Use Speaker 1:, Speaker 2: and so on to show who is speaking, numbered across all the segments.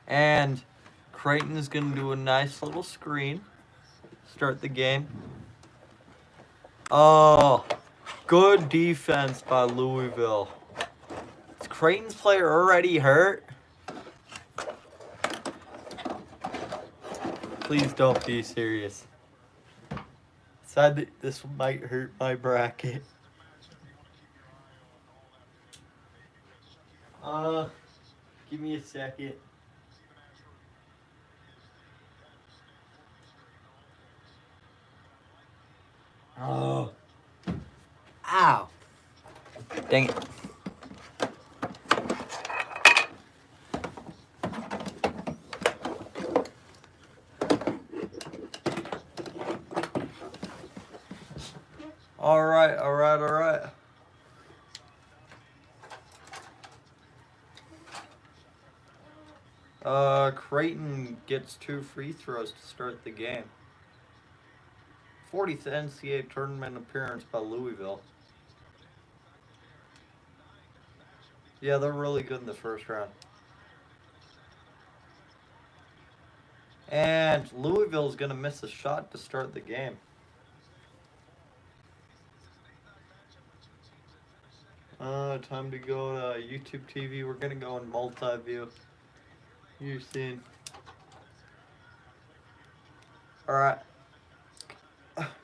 Speaker 1: And Creighton is going to do a nice little screen. Start the game. Oh, good defense by Louisville. Is Creighton's player already hurt? Please don't be serious. Sad that this might hurt my bracket. Give me a second. Oh. Ow. Dang it. All right. Creighton gets 2 free throws to start the game. 40th NCAA tournament appearance by Louisville. Yeah, they're really good in the first round. And Louisville's going to miss a shot to start the game. Time to go to YouTube TV. We're going to go in multi-view. You've seen. Alright.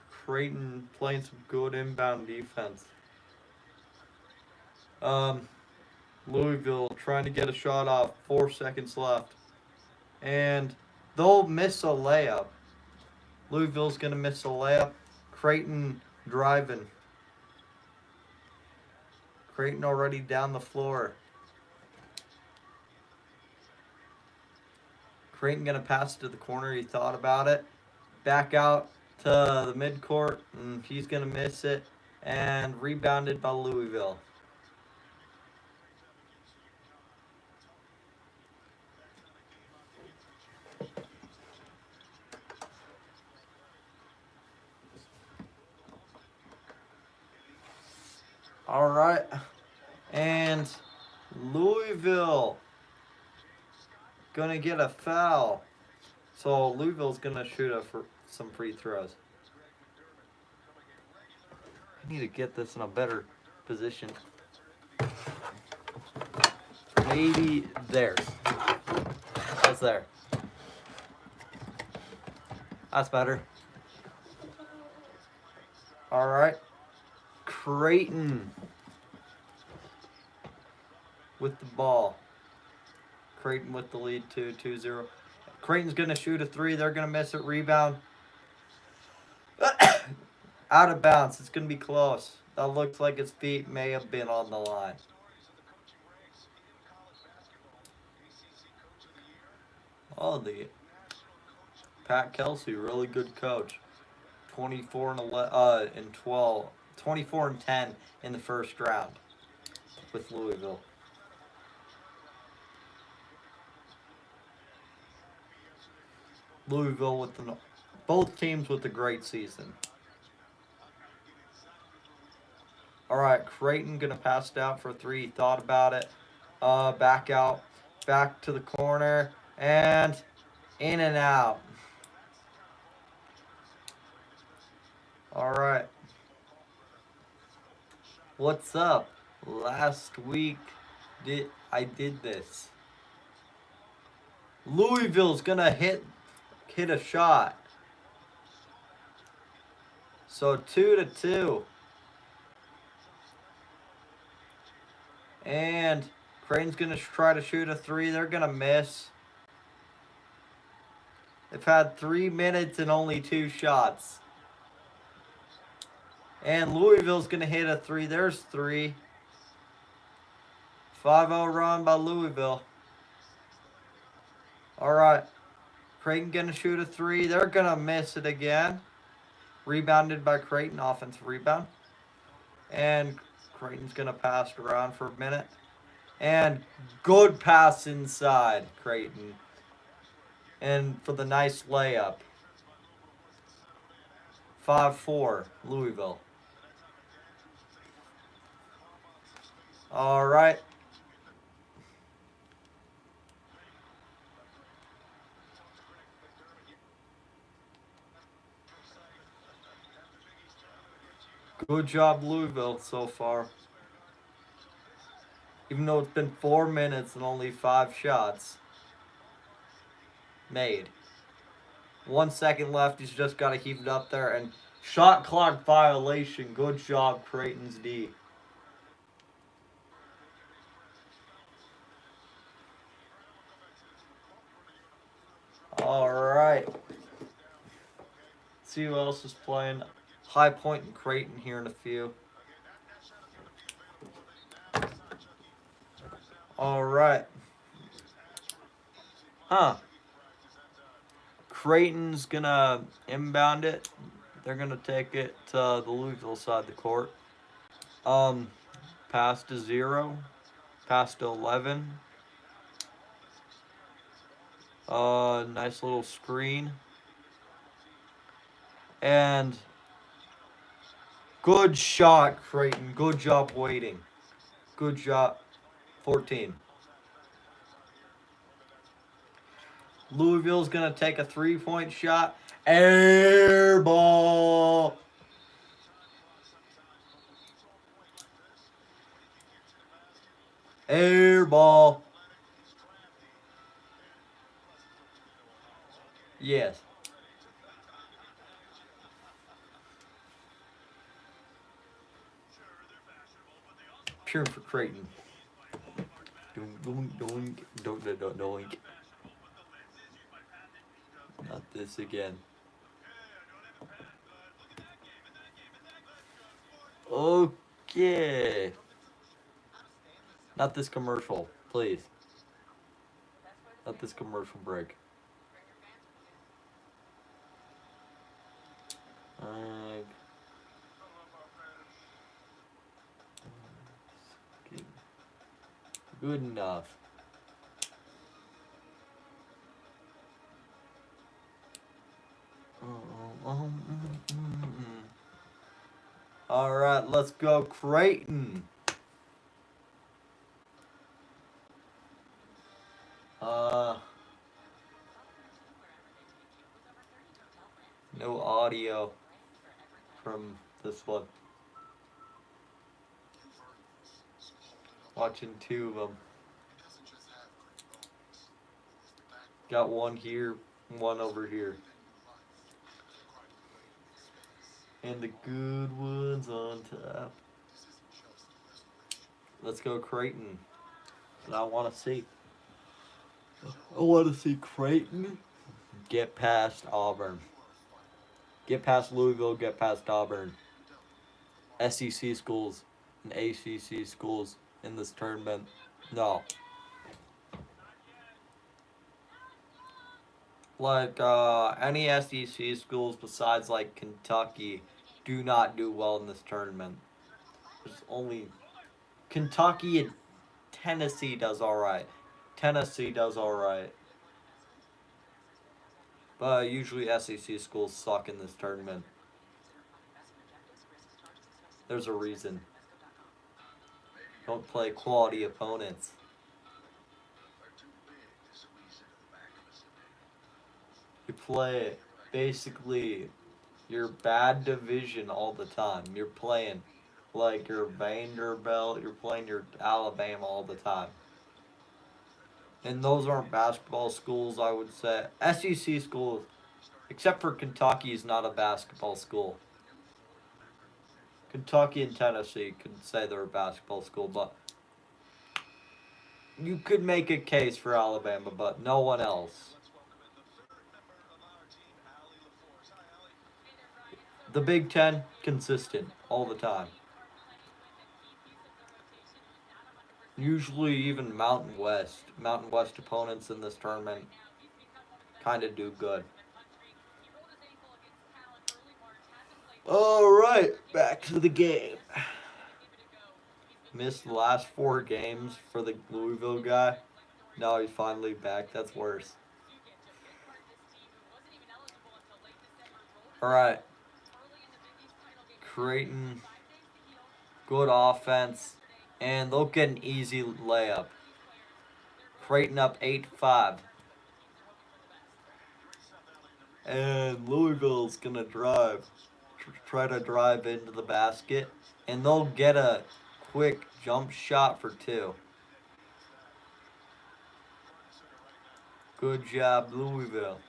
Speaker 1: Creighton playing some good inbound defense. Louisville trying to get a shot off. 4 seconds left. And they'll miss a layup. Louisville's going to miss a layup. Creighton driving. Creighton already down the floor. Creighton going to pass to the corner. He thought about it. Back out to the midcourt. And he's going to miss it. And rebounded by Louisville. All right. And Louisville going to get a foul. So Louisville's going to shoot some free throws. I need to get this in a better position. Maybe there. That's there. That's better. All right. Creighton with the ball. Creighton with the lead 2-0. Creighton's going to shoot a 3. They're going to miss it. Rebound. Out of bounds. It's going to be close. That looks like his feet may have been on the line. Oh, the Pat Kelsey, really good coach. 24 and 12, 24 and 10 in the first round with Louisville. Louisville with both teams with a great season. All right, Creighton gonna pass it out for a 3. He thought about it. Back out, back to the corner, and in and out. All right. What's up? Last week I did this. Louisville's gonna hit a shot. So 2-2. And Creighton's gonna try to shoot a 3. They're gonna miss. They've had 3 minutes and only 2 shots. And Louisville's going to hit a 3. There's 3. 5-0 run by Louisville. All right. Creighton going to shoot a 3. They're going to miss it again. Rebounded by Creighton. Offensive rebound. And Creighton's going to pass it around for a minute. And good pass inside, Creighton. And for the nice layup. 5-4, Louisville. All right. Good job, Louisville, so far. Even though it's been 4 minutes and only 5 shots made. 1 second left. He's just got to heave it up there. And shot clock violation. Good job, Creighton's D. All right. See who else is playing. High Point and Creighton here in a few. All right. Creighton's gonna inbound it. They're gonna take it to the Louisville side of the court. Pass to 0. Pass to 11. Nice little screen. And good shot, Creighton. Good job waiting. Good job. 14. Louisville's going to take a 3-point shot. Air ball. Air ball. Yes. Cheering for Creighton. Doink. Not this again. Okay. Not this commercial, please. Not this commercial break. Good enough. All right, let's go Creighton. No audio from this one. Watching 2 of them. Got one here, one over here. And the good ones on top. Let's go Creighton. That's what I want to see. I want to see Creighton get past Auburn. Get past Louisville, get past Auburn. SEC schools and ACC schools in this tournament. No. Like, any SEC schools besides, like, Kentucky do not do well in this tournament. There's only Kentucky and Tennessee does alright. Tennessee does alright. But usually SEC schools suck in this tournament. There's a reason. Don't play quality opponents. You play basically your bad division all the time. You're playing like your Vanderbilt, you're playing your Alabama all the time. And those aren't basketball schools, I would say. SEC schools, except for Kentucky, is not a basketball school. Kentucky and Tennessee could say they're a basketball school, but you could make a case for Alabama, but no one else. The Big Ten, consistent all the time. Usually even Mountain West opponents in this tournament kind of do good. All right, back to the game. Missed the last 4 games for the Louisville guy. Now he's finally back. That's worse. All right. Creighton, good offense, and they'll get an easy layup. Creighton up 8-5. And Louisville's going to drive. try to drive into the basket, and they'll get a quick jump shot for 2. Good job, Louisville.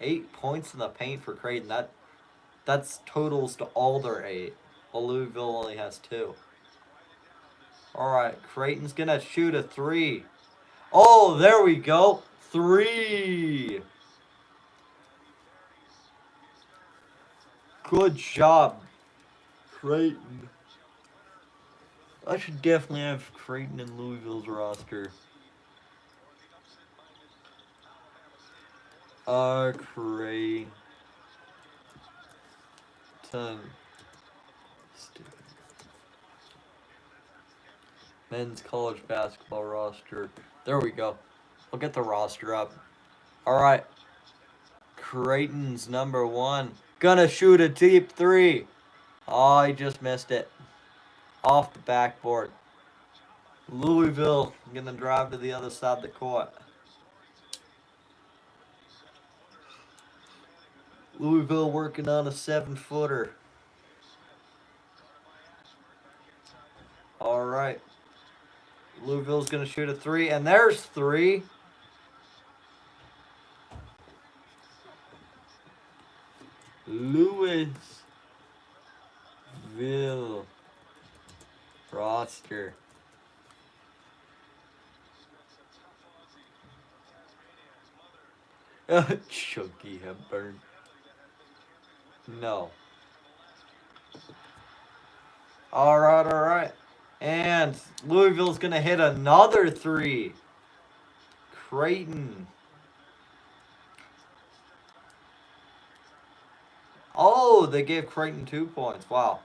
Speaker 1: 8 points in the paint for Creighton. That's totals to all their 8. Well, Louisville only has 2. All right, Creighton's gonna shoot a 3. Oh, there we go. 3. Good job, Creighton. I should definitely have Creighton in Louisville's roster. Creighton. Stupid. Men's college basketball roster. There we go. We'll get the roster up. All right. Creighton's number 1. Gonna shoot a deep 3. Oh, he just missed it. Off the backboard. Louisville gonna drive to the other side of the court. Louisville working on a 7-footer. All right. Louisville's gonna shoot a 3, and there's 3. Louisville roster. Chunky Hepburn. No. All right. And Louisville's going to hit another 3. Creighton. Oh, they gave Creighton 2 points. Wow.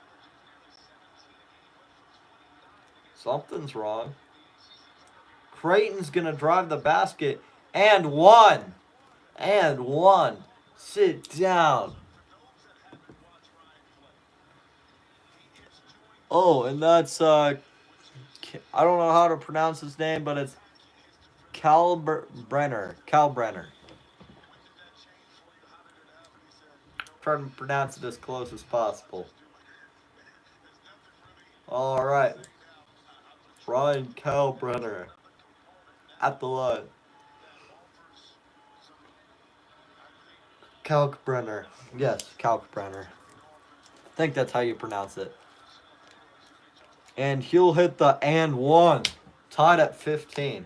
Speaker 1: Something's wrong. Creighton's going to drive the basket. And 1. Sit down. Oh, and that's, I don't know how to pronounce his name, but it's Kalbrenner. Try to pronounce it as close as possible. All right. Ryan Kalbrenner at the line. Kalkbrenner. Yes, Kalkbrenner. I think that's how you pronounce it. And he'll hit the and 1. Tied at 15.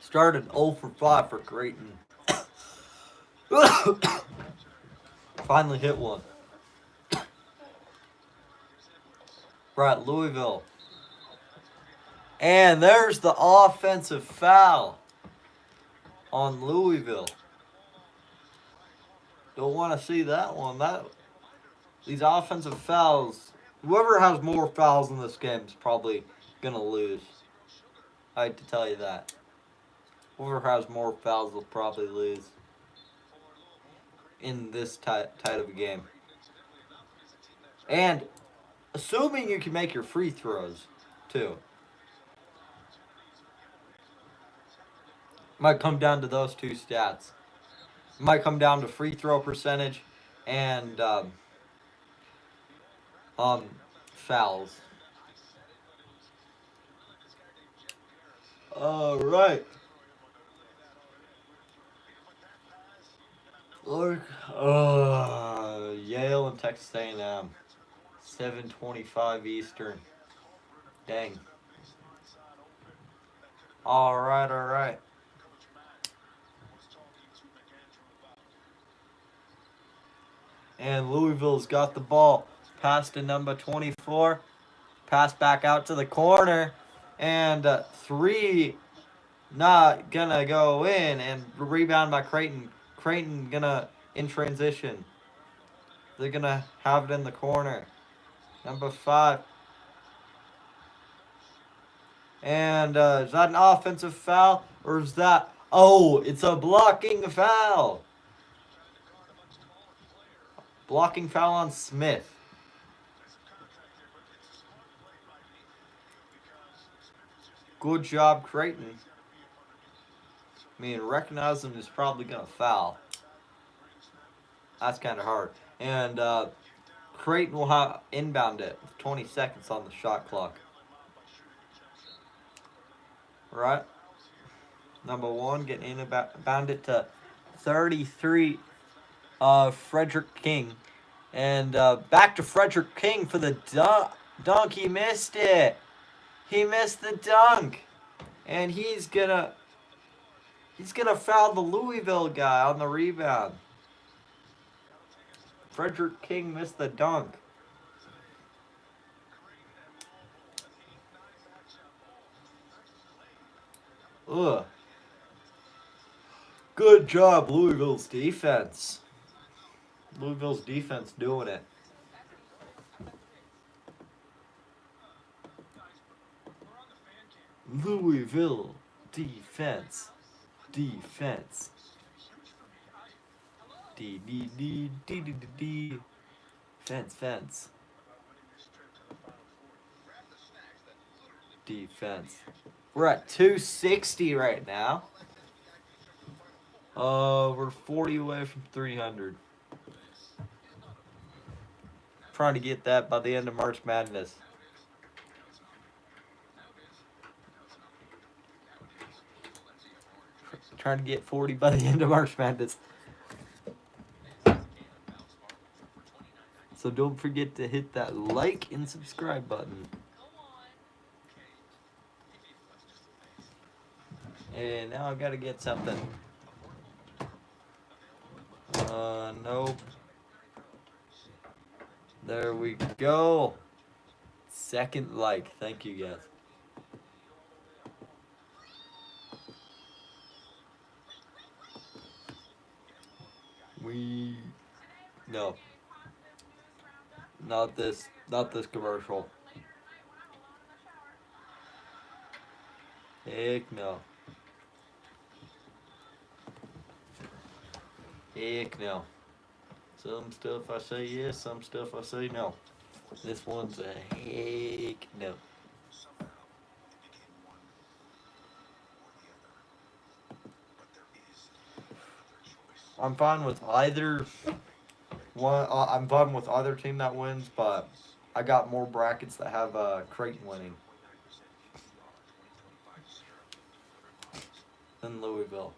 Speaker 1: Started 0 for 5 for Creighton. Finally hit one. Right, Louisville. And there's the offensive foul on Louisville. Don't want to see that one. These offensive fouls, whoever has more fouls in this game is probably going to lose. I hate to tell you that. Whoever has more fouls will probably lose in this tight of a game. And assuming you can make your free throws, too. Might come down to those 2 stats. Might come down to free throw percentage and fouls. All right. Yale and Texas A&M. 7:25 Eastern. Dang. All right. And Louisville's got the ball. Pass to number 24. Pass back out to the corner. And 3 not gonna go in. And rebound by Creighton. Creighton gonna in transition. They're gonna have it in the corner. Number 5. And is that an offensive foul? Or is that... Oh, it's a blocking foul. Blocking foul on Smith. Good job, Creighton. I mean, recognizing is probably going to foul. That's kind of hard. And Creighton will have inbound it with 20 seconds on the shot clock. Right? Number one, getting inbound it to 33, Frederick King. And back to Frederick King for the dunk. He missed it. He missed the dunk. And he's gonna foul the Louisville guy on the rebound. Frederick King missed the dunk. Ugh. Good job, Louisville's defense. Louisville's defense doing it. Louisville defense. Defense. D. Fence. Defense. We're at 260 right now. We're 40 away from 300. Trying to get that by the end of March Madness. Trying to get 40 by the end of March Madness. So don't forget to hit that like and subscribe button. And now I've got to get something. Nope. There we go. Second like. Thank you, guys. No. Not this commercial. Heck no. Heck no. Some stuff I say yes, some stuff I say no. This one's a heck no. I'm fine with either one. I'm fine with either team that wins, but I got more brackets that have Creighton winning than Louisville.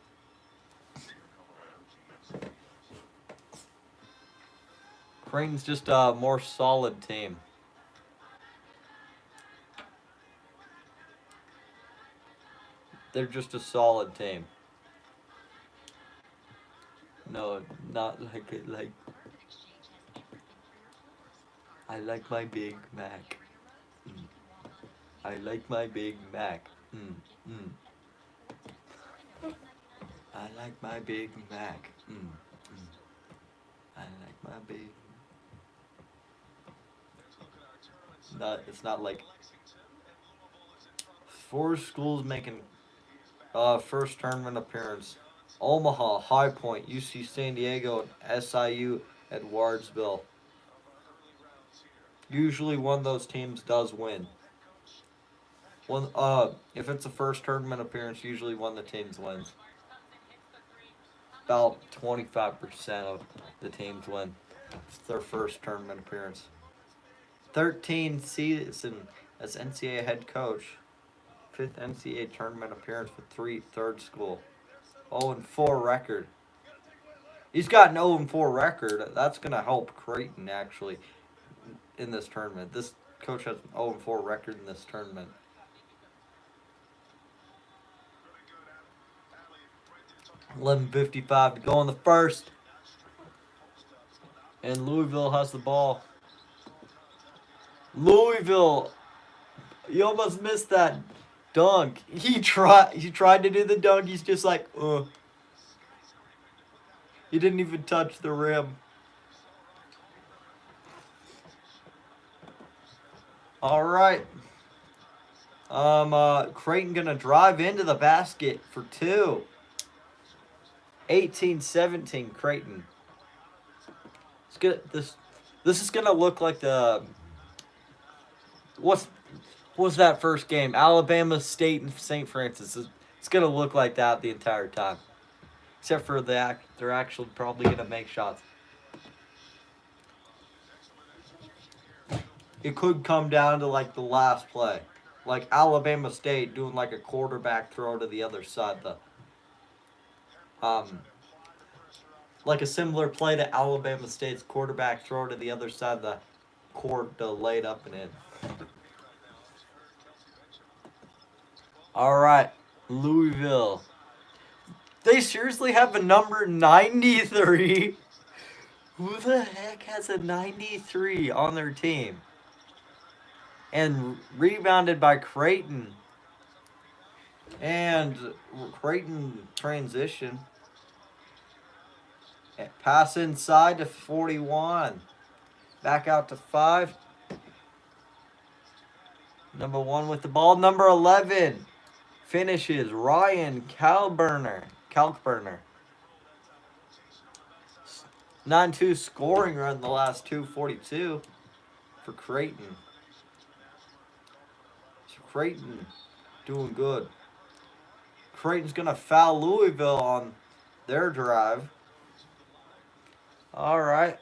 Speaker 1: Creighton's just a more solid team. They're just a solid team. No, not like it. Like I like my Big Mac. I like my Big Mac. I like my Big Mac. I like my Big. It's not like 4 schools making first tournament appearance. Omaha, High Point, UC San Diego, and SIU at Wardsville. Usually one of those teams does win. If it's a first tournament appearance, usually one of the teams wins. About 25% of the teams win. It's their first tournament appearance. 13 season as NCAA head coach. 5th NCAA tournament appearance for third school. 0-4 record. He's got an 0-4 record. That's going to help Creighton, actually, in this tournament. This coach has an 0-4 record in this tournament. $11:55 to go in the first. And Louisville has the ball. Louisville, you almost missed that dunk. He tried to do the dunk. He's just like, He didn't even touch the rim. All right. Creighton gonna drive into the basket for 2. 18-17 Creighton. It's good. This is gonna look like the What was that first game? Alabama State and St. Francis. It's going to look like that the entire time. Except for they're actually probably going to make shots. It could come down to like the last play. Like Alabama State doing like a quarterback throw to the other side. Like a similar play to Alabama State's quarterback throw to the other side of the court to lay it up and in. All right, Louisville. They seriously have a number 93? Who the heck has a 93 on their team? And rebounded by Creighton. And Creighton transition. Pass inside to 41. Back out to 5. Number 1 with the ball. Number 11 finishes Ryan Kalkburner. 9-2 scoring run the last 2:42 for Creighton. So Creighton doing good. Creighton's going to foul Louisville on their drive. All right.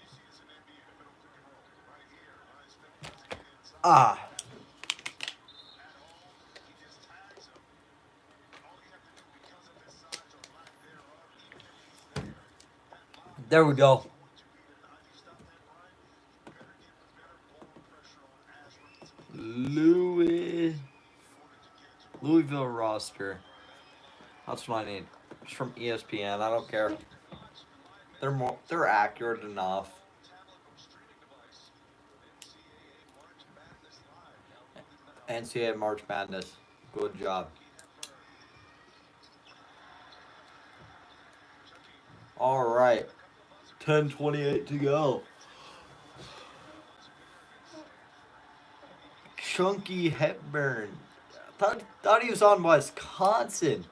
Speaker 1: There we go. Louisville roster. That's what I need. It's from ESPN. I don't care. They're accurate enough. NCAA March Madness. Good job. All right. 10:28 to go. Chunky Hepburn. Thought he was on Wisconsin.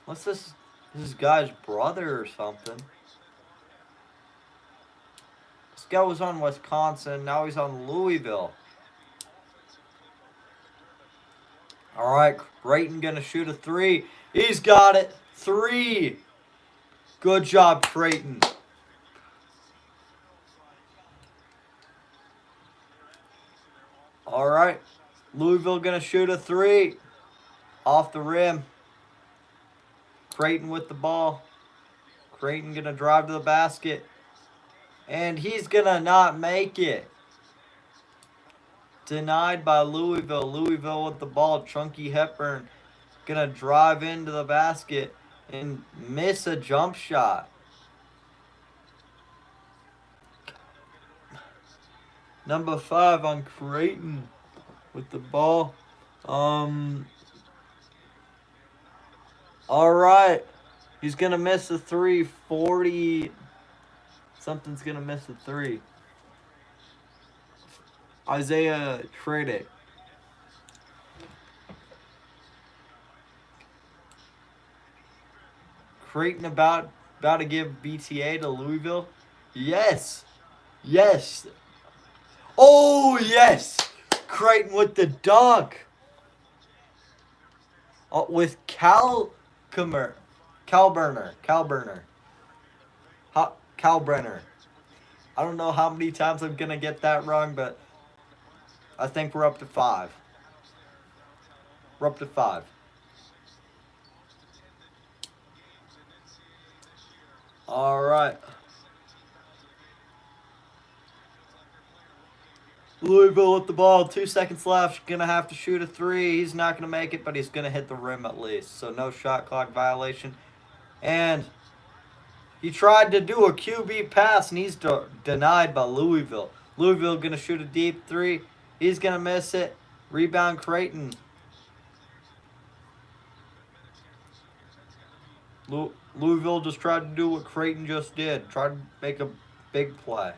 Speaker 1: What's this? This guy's brother or something. This guy was on Wisconsin. Now he's on Louisville. All right, Creighton gonna shoot a 3. He's got it. 3. Good job, Creighton. All right, Louisville gonna shoot a 3 off the rim. Creighton with the ball. Creighton gonna drive to the basket, and he's gonna not make it. Denied by Louisville. Louisville with the ball. Chunky Hepburn gonna drive into the basket and miss a jump shot. Number 5 on Creighton with the ball. All right. He's going to miss a 3. 40. Something's going to miss a 3. Isaiah Tredick. Creighton about to give BTA to Louisville. Yes. Yes. Oh, yes. Creighton with the dunk. With Kalbrenner. I don't know how many times I'm going to get that wrong, but I think we're up to 5. We're up to 5. All right. Louisville with the ball. 2 seconds left. Going to have to shoot a 3. He's not going to make it, but he's going to hit the rim at least. So no shot clock violation. And he tried to do a QB pass, and he's denied by Louisville. Louisville going to shoot a deep 3. He's going to miss it. Rebound Creighton. Louisville just tried to do what Creighton just did. Tried to make a big play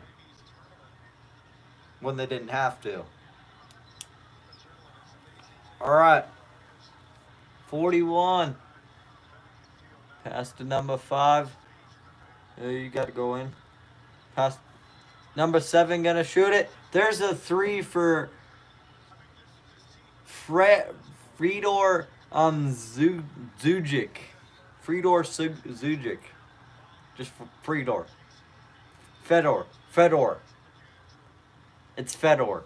Speaker 1: when they didn't have to. All right. 41. Pass to number 5. You got to go in. Pass. Number 7 going to shoot it. There's a 3 for Fedor Zujic. Zujic. Just Fedor. Fedor. It's Fedor.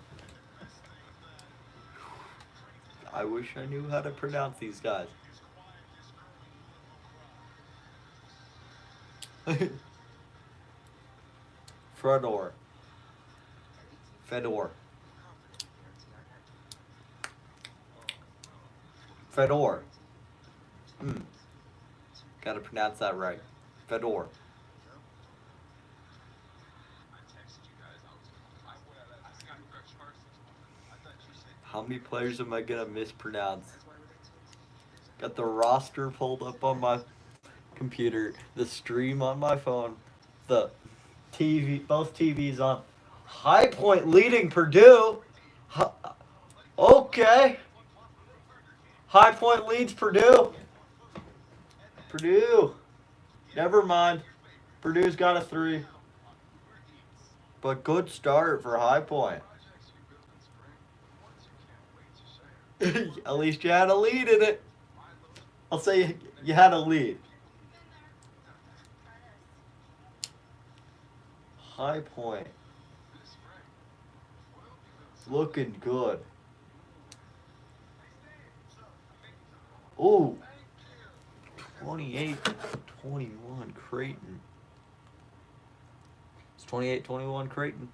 Speaker 1: I wish I knew how to pronounce these guys. Fedor. Fedor. Fedor. Gotta pronounce that right. Fedor. How many players am I gonna mispronounce? Got the roster pulled up on my computer, the stream on my phone, the TV, both TVs on. High Point leading Purdue. Okay. High Point leads Purdue. Purdue. Never mind. Purdue's got a 3. But good start for High Point. At least you had a lead in it. I'll say you had a lead. High Point. Looking good. Ooh. 28-21 Creighton. It's 28-21 Creighton.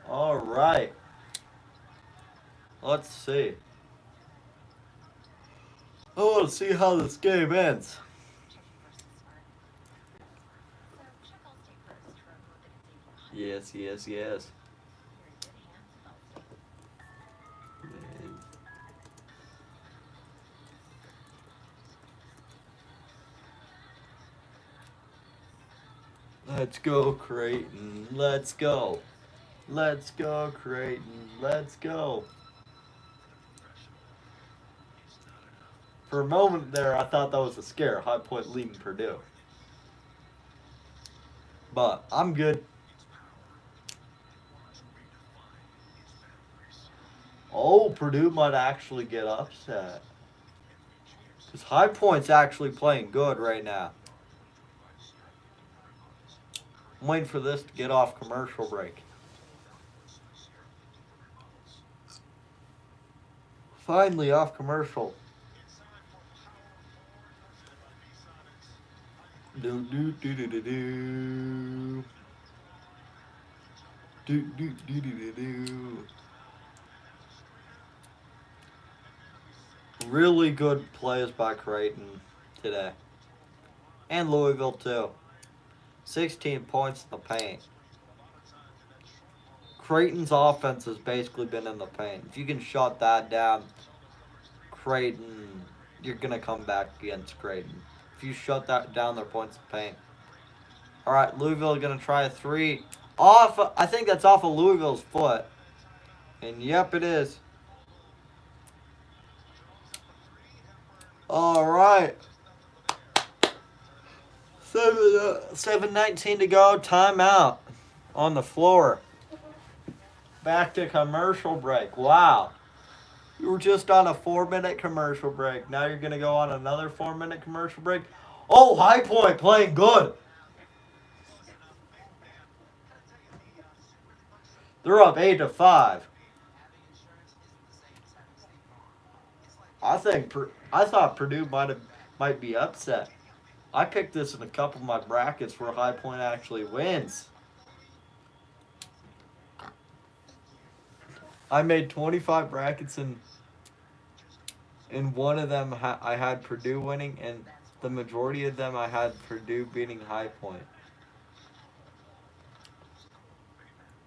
Speaker 1: All right. Let's see. I want to see how this game ends. Yes. Let's go, Creighton. Let's go. Let's go, Creighton. Let's go. For a moment there, I thought that was a scare. High Point leading Purdue. But I'm good. Oh, Purdue might actually get upset. Because High Point's actually playing good right now. I'm waiting for this to get off commercial break. Finally off commercial. Do. Really good plays by Creighton today. And Louisville too. 16 points in the paint. Creighton's offense has basically been in the paint. If you can shut that down, Creighton, you're going to come back against Creighton. If you shut that down, their points in the paint. All right, Louisville is going to try a 3. I think that's off of Louisville's foot. And yep, it is. All right. 7:19 to go. Timeout on the floor. Back to commercial break. Wow. You were just on a 4-minute commercial break. Now you're going to go on another 4-minute commercial break. Oh, High Point playing good. They're up 8-5. I thought Purdue might be upset. I picked this in a couple of my brackets where High Point actually wins. I made 25 brackets and in one of them I had Purdue winning, and the majority of them I had Purdue beating High Point.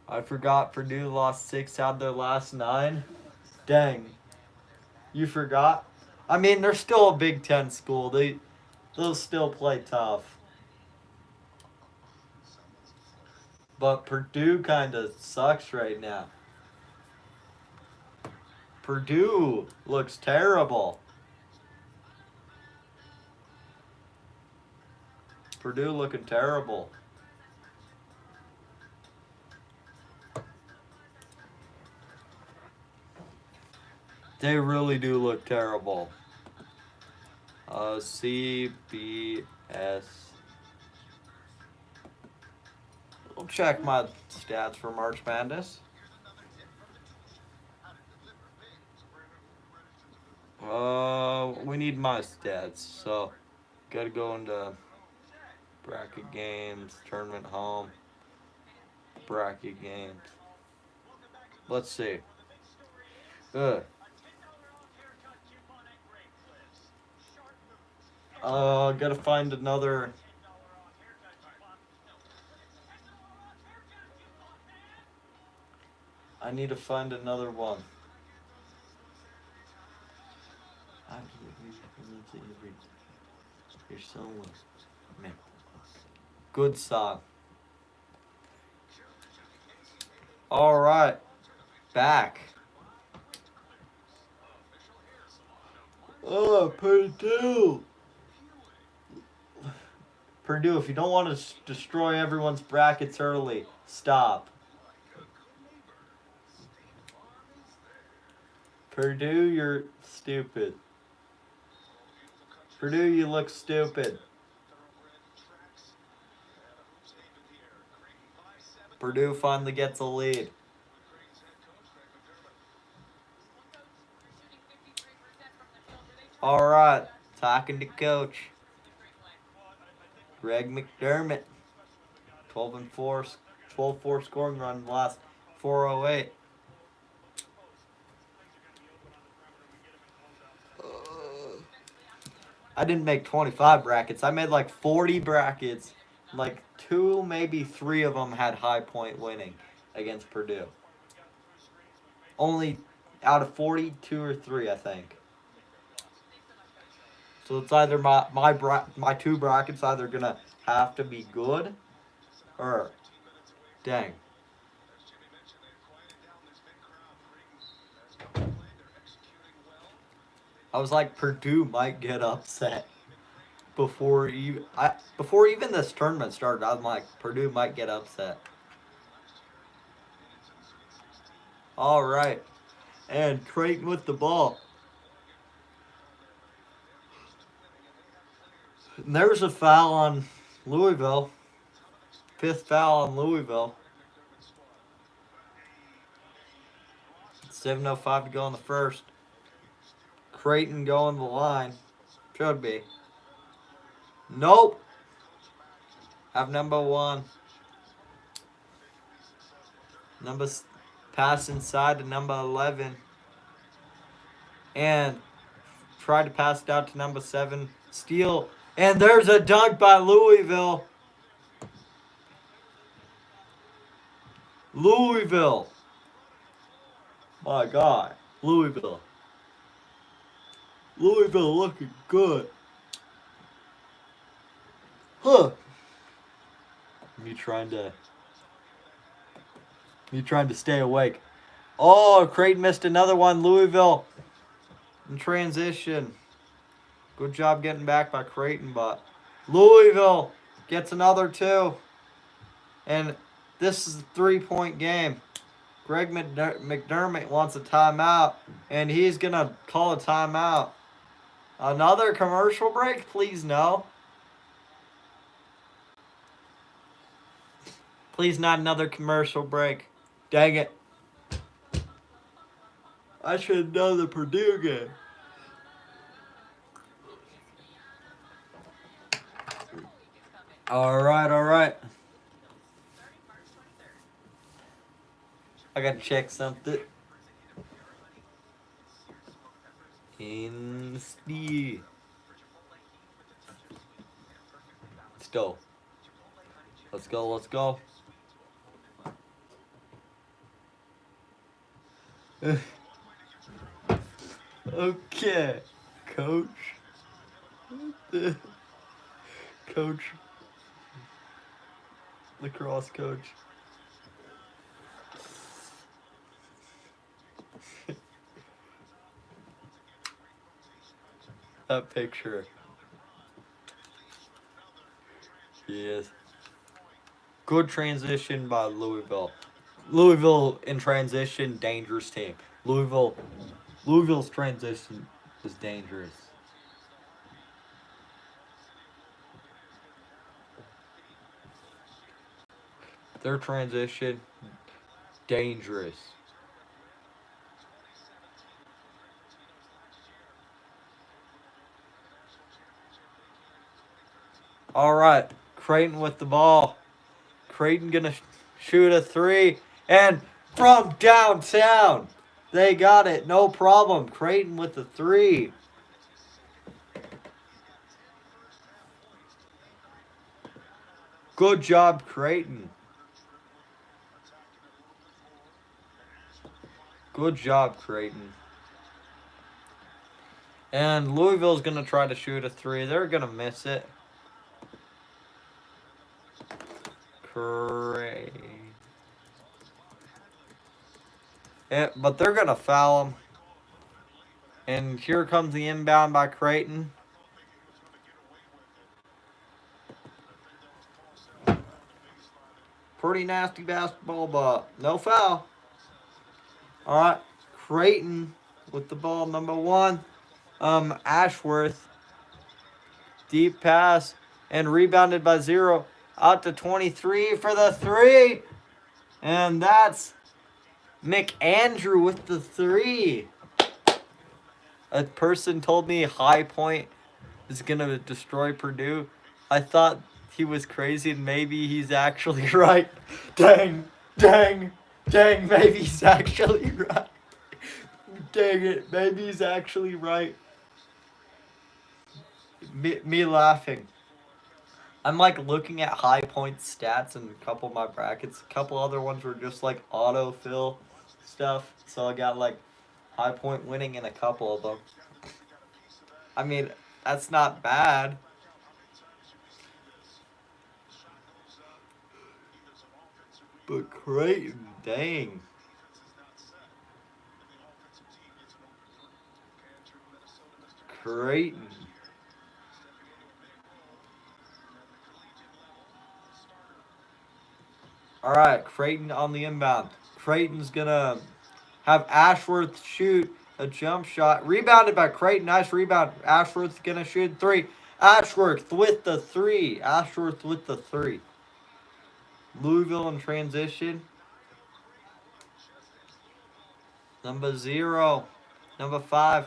Speaker 1: I forgot Purdue lost 6 out of their last 9. Dang. You forgot? I mean, they're still a Big Ten school. They'll still play tough. But Purdue kind of sucks right now. Purdue looks terrible. Purdue looking terrible. They really do look terrible. CBS. I'll check my stats for March Madness. We need my stats, so gotta go into bracket games, tournament home, bracket games. Let's see. Gotta find another. I need to find another one. You're so man. Good song. All right, back. Oh, Purdue. Purdue, if you don't want to destroy everyone's brackets early, stop. Purdue, you're stupid. Purdue, you look stupid. Purdue finally gets a lead. All right, talking to coach. Greg McDermott, 12-4 scoring run in the last 408. I didn't make 25 brackets. I made like 40 brackets. Like 2, maybe 3 of them had high point winning against Purdue. Only out of 40, 2 or 3, I think. So it's either my 2 brackets either gonna have to be good or dang. I was like, Purdue might get upset before even this tournament started. I'm like, Purdue might get upset. All right, and Creighton with the ball. And there's a foul on Louisville. 5th foul on Louisville. 7:05 to go in the first. Creighton going the line. Should be. Nope. Have number 1. Pass inside to number 11. And try to pass it out to number 7. Steal. And there's a dunk by Louisville. Louisville. My God. Louisville. Louisville looking good. Huh. Me trying to stay awake. Oh, Creighton missed another one. Louisville in transition. Good job getting back by Creighton, but Louisville gets another 2. And this is a 3-point game. Greg McDermott wants a timeout, and he's going to call a timeout. Another commercial break? Please no. Please not another commercial break. Dang it. I should have known the Purdue game. All right. I got to check something. Let's go. Okay, coach. Coach. Lacrosse coach. that picture. Yes. Good transition by Louisville. Louisville in transition, dangerous team. Louisville's transition is dangerous. Their transition, dangerous. All right, Creighton with the ball. Creighton gonna shoot a three, and from downtown, they got it, no problem. Creighton with the three. Good job, Creighton. Good job, Creighton. And Louisville's gonna try to shoot a three. They're gonna miss it. Great. Yeah, but they're gonna foul him. And here comes the inbound by Creighton. Pretty nasty basketball, but no foul. All right, Creighton with the ball, number one. Ashworth, deep pass and rebounded by 0. Out to 23 for the three, and that's McAndrew with the three. A person told me High Point is gonna destroy Purdue. I thought he was crazy, and maybe he's actually right. Dang, maybe he's actually right. Dang it, maybe he's actually right. Me laughing. I'm like looking at High Point stats in a couple of my brackets. A couple other ones were just like autofill stuff. So I got like High Point winning in a couple of them. I mean, that's not bad. But Creighton, dang. Creighton. All right, Creighton on the inbound. Creighton's gonna have Ashworth shoot a jump shot. Rebounded by Creighton. Nice rebound. Ashworth's gonna shoot three. Ashworth with the three. Ashworth with the three. Louisville in transition. Number 0. Number 5.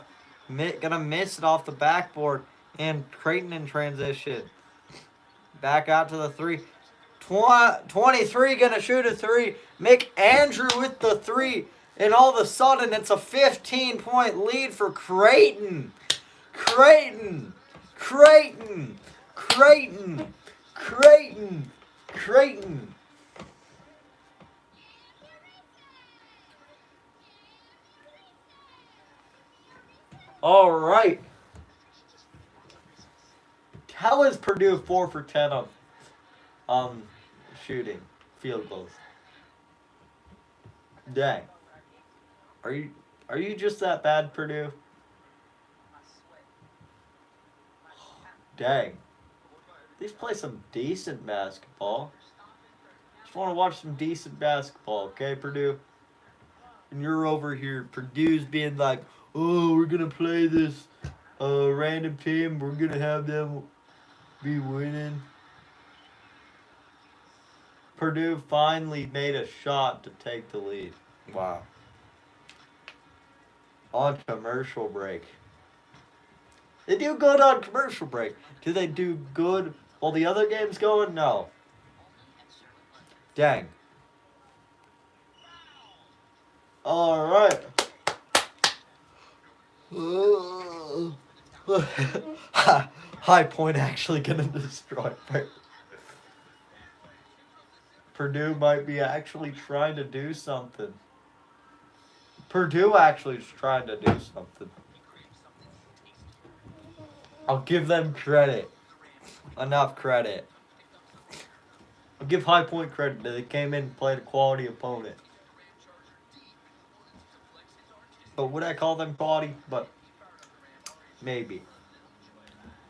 Speaker 1: Gonna miss it off the backboard. And Creighton in transition. Back out to the three. 23 gonna shoot a three. McAndrew with the three. And all of a sudden, it's a 15-point lead for Creighton. Creighton. All right. How is Purdue 4 for 10 on shooting field goals? Dang. Are you just that bad, Purdue? Dang. These play some decent basketball. Just want to watch some decent basketball, okay, Purdue? And you're over here, Purdue's being like, oh, we're going to play this random team. We're going to have them be winning. Purdue finally made a shot to take the lead. Wow. On commercial break. They do good on commercial break. Do they do good while the other game's going? No. Dang. All right. High Point actually gonna destroy Purdue. Purdue might be actually trying to do something. Purdue actually is trying to do something. I'll give them credit. Enough credit. I'll give High Point credit that they came in and played a quality opponent. But would I call them quality? But maybe.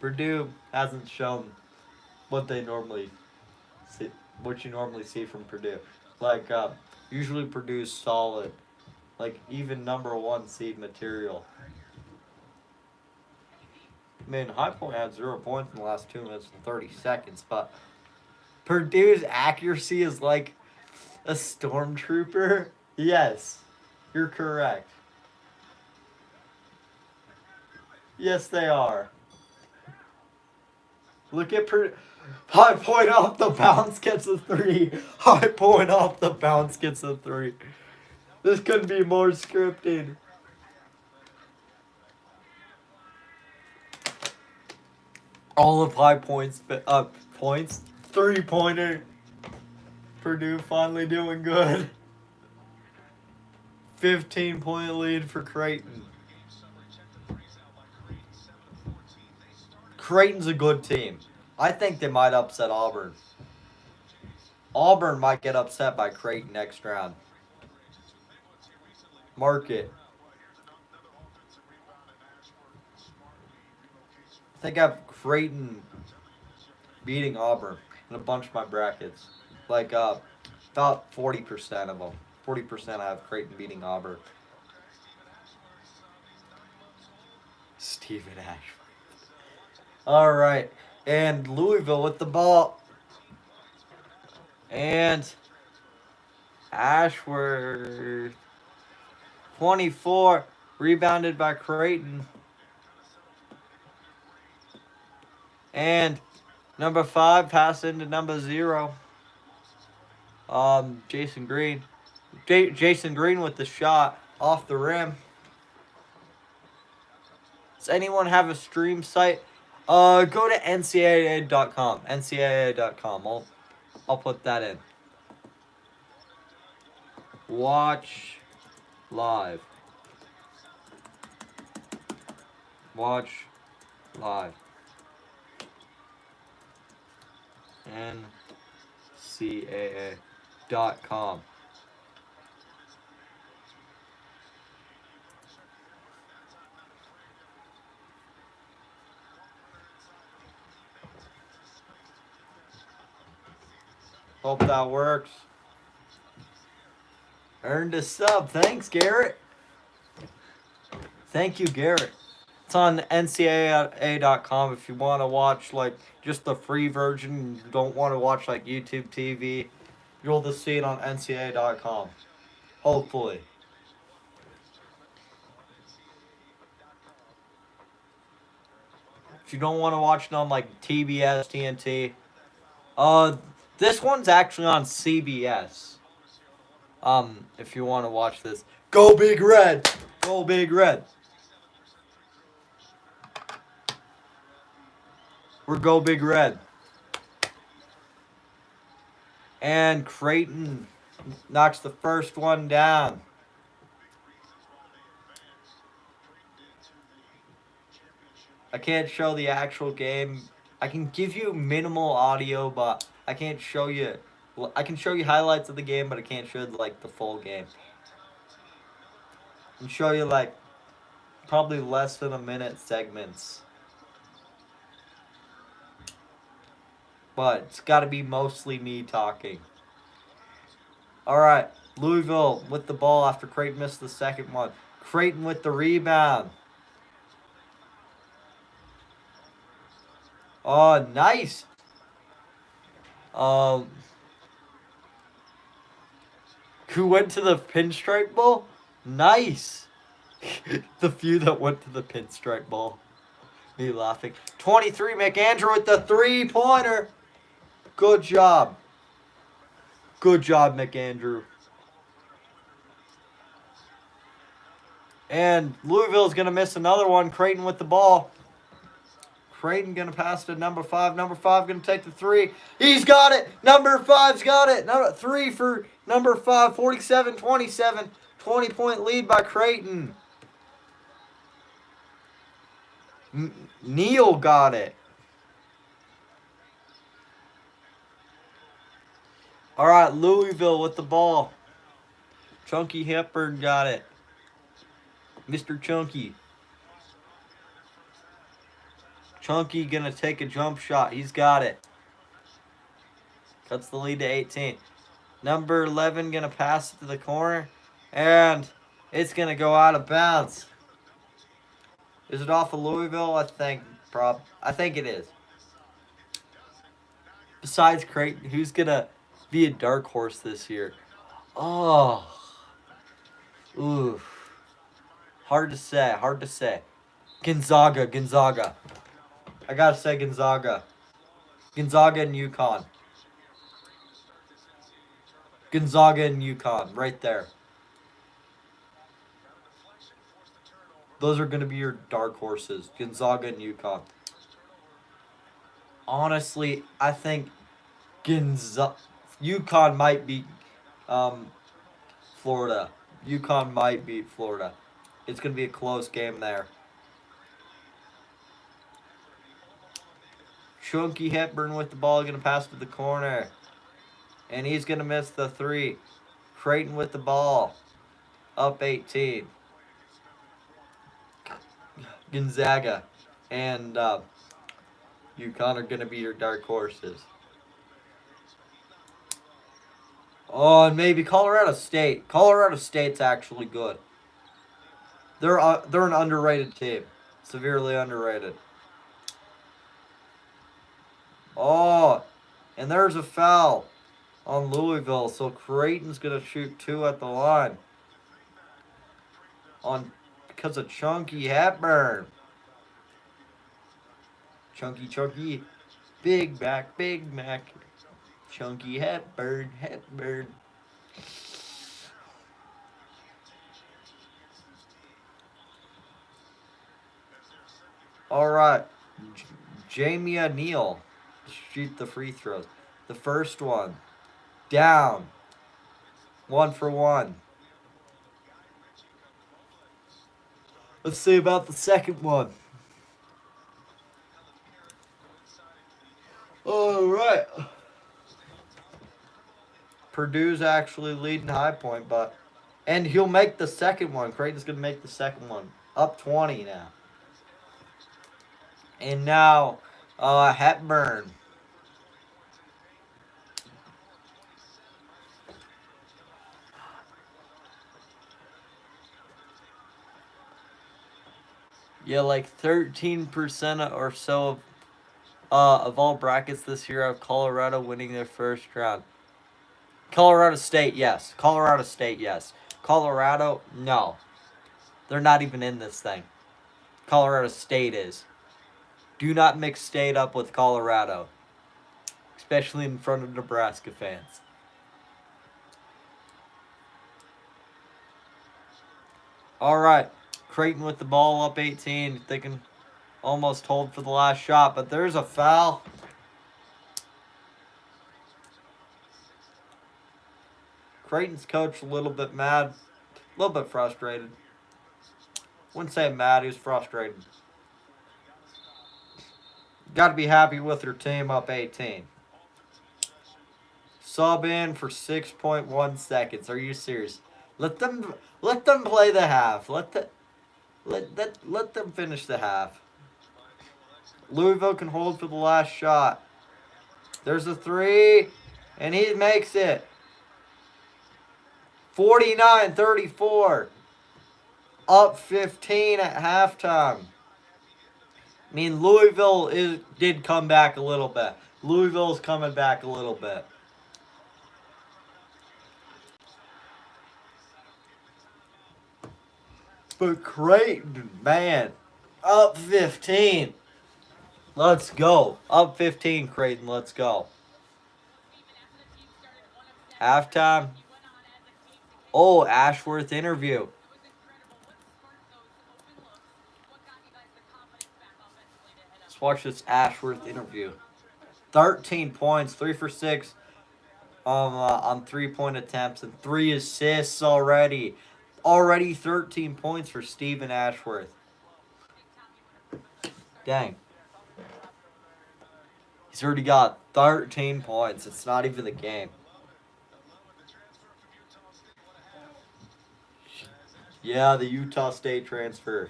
Speaker 1: Purdue hasn't shown what they normally see, what you normally see from Purdue. Like, usually Purdue's solid, like even #1 seed material. I mean, High Point had 0 points in the last 2 minutes and 30 seconds, but Purdue's accuracy is like a stormtrooper. Yes, you're correct. Yes, they are. Look at High Point off the bounce gets a 3. High Point off the bounce gets a 3. This couldn't be more scripted. All of High Point's points. 3-pointer. Purdue finally doing good. 15-point lead for Creighton. Creighton's a good team. I think they might upset Auburn. Auburn might get upset by Creighton next round. Mark it. I think I have Creighton beating Auburn in a bunch of my brackets. Like about 40% of them. 40% I have Creighton beating Auburn. Stephen Ashford. All right. And Louisville with the ball. And Ashworth. 24. Rebounded by Creighton. And #5 pass into #0. Jason Green. Jason Green with the shot off the rim. Does anyone have a stream site? Go to ncaa.com. ncaa.com. I'll put that in. Watch live. Watch live. ncaa.com. Hope that works. Earned a sub. Thanks, Garrett. Thank you, Garrett. It's on ncaa.com if you want to watch like just the free version. You don't want to watch like YouTube TV. You'll just see it on ncaa.com. Hopefully. If you don't want to watch it on like TBS, TNT, this one's actually on CBS. If you want to watch this, go Big Red, go Big Red. We're go Big Red. And Creighton knocks the first one down. I can't show the actual game. I can give you minimal audio, but I can't show you. I can show you highlights of the game, but I can't show like the full game. I can show you like probably less than a minute segments. But it's got to be mostly me talking. All right, Louisville with the ball after Creighton missed the second one. Creighton with the rebound. Oh, nice. Who went to the Pinstripe Bowl? Nice. The few that went to the Pinstripe Bowl. Me laughing. 23, McAndrew with the 3-pointer. Good job. Good job, McAndrew. And Louisville's going to miss another one. Creighton with the ball. Creighton going to pass to #5. #5 going to take the 3. He's got it. #5's got it. 3 for #5. 47-27. 20-point lead by Creighton. Neal got it. All right, Louisville with the ball. Chunky Hepburn got it. Mr. Chunky. Chunky going to take a jump shot. He's got it. Cuts the lead to 18. Number 11 going to pass it to the corner. And it's going to go out of bounds. Is it off of Louisville? I think it is. Besides Creighton, who's going to be a dark horse this year? Oh. Ooh. Hard to say. Gonzaga. I got to say Gonzaga. Gonzaga and UConn. Right there. Those are going to be your dark horses. Gonzaga and UConn. Honestly, I think UConn might beat Florida. UConn might beat Florida. It's going to be a close game there. Chunky Hepburn with the ball, going to pass to the corner. And he's going to miss the three. Creighton with the ball. Up 18. Gonzaga and UConn are going to be your dark horses. Oh, and maybe Colorado State. Colorado State's actually good. They're an underrated team. Severely underrated. Oh, and there's a foul on Louisville. So Creighton's going to shoot 2 at the line. Because of Chunky Hepburn. Chunky. Big Mac. Chunky Hepburn. All right. Jamie O'Neal shoot the free throws. The first one. Down. 1 for 1. Let's see about the second one. All right. Purdue's actually leading High Point, and he'll make the second one. Creighton's going to make the second one. Up 20 now. And now, Hepburn. Yeah, like 13% or so of all brackets this year have Colorado winning their first round. Colorado State, yes. Colorado, no. They're not even in this thing. Colorado State is. Do not mix State up with Colorado. Especially in front of Nebraska fans. All right. Creighton with the ball up 18. They can almost hold for the last shot, but there's a foul. Creighton's coach a little bit mad, a little bit frustrated. Wouldn't say mad, he was frustrated. Got to be happy with their team up 18. Sub in for 6.1 seconds. Are you serious? Let them play the half. Let them finish the half. Louisville can hold for the last shot. There's a three, and he makes it. 49-34. Up 15 at halftime. I mean, Louisville did come back a little bit. Louisville's coming back a little bit. But Creighton, man, up 15. Let's go. Up 15, Creighton. Let's go. Halftime. Oh, Ashworth interview. Let's watch this Ashworth interview. 13 points, 3 for 6 on 3-point attempts, and 3 assists already. Already 13 points for Stephen Ashworth. Dang. He's already got 13 points. It's not even the game. Yeah, the Utah State transfer.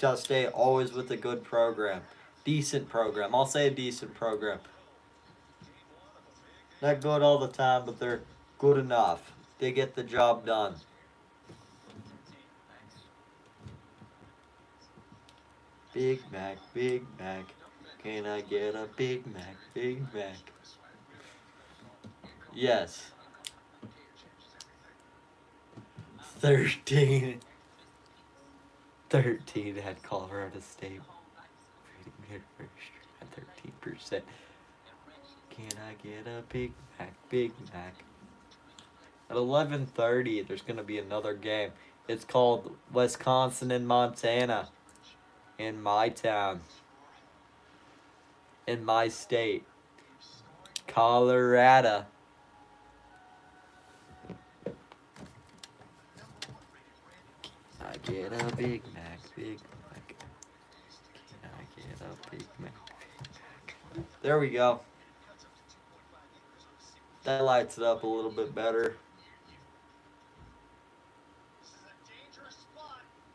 Speaker 1: Utah State always with a good program. Decent program. I'll say a decent program. Not good all the time, but they're good enough. They get the job done. Big Mac, Big Mac. Can I get a Big Mac, Big Mac? Yes. 13 had Colorado State rating their first at 13%. Can I get a Big Mac, Big Mac? At 11:30, there's going to be another game. It's called Wisconsin and Montana in my town, in my state, Colorado. Can I get a Big Mac, Big Mac? Can I get a Big Mac, Big Mac? There we go. That lights it up a little bit better.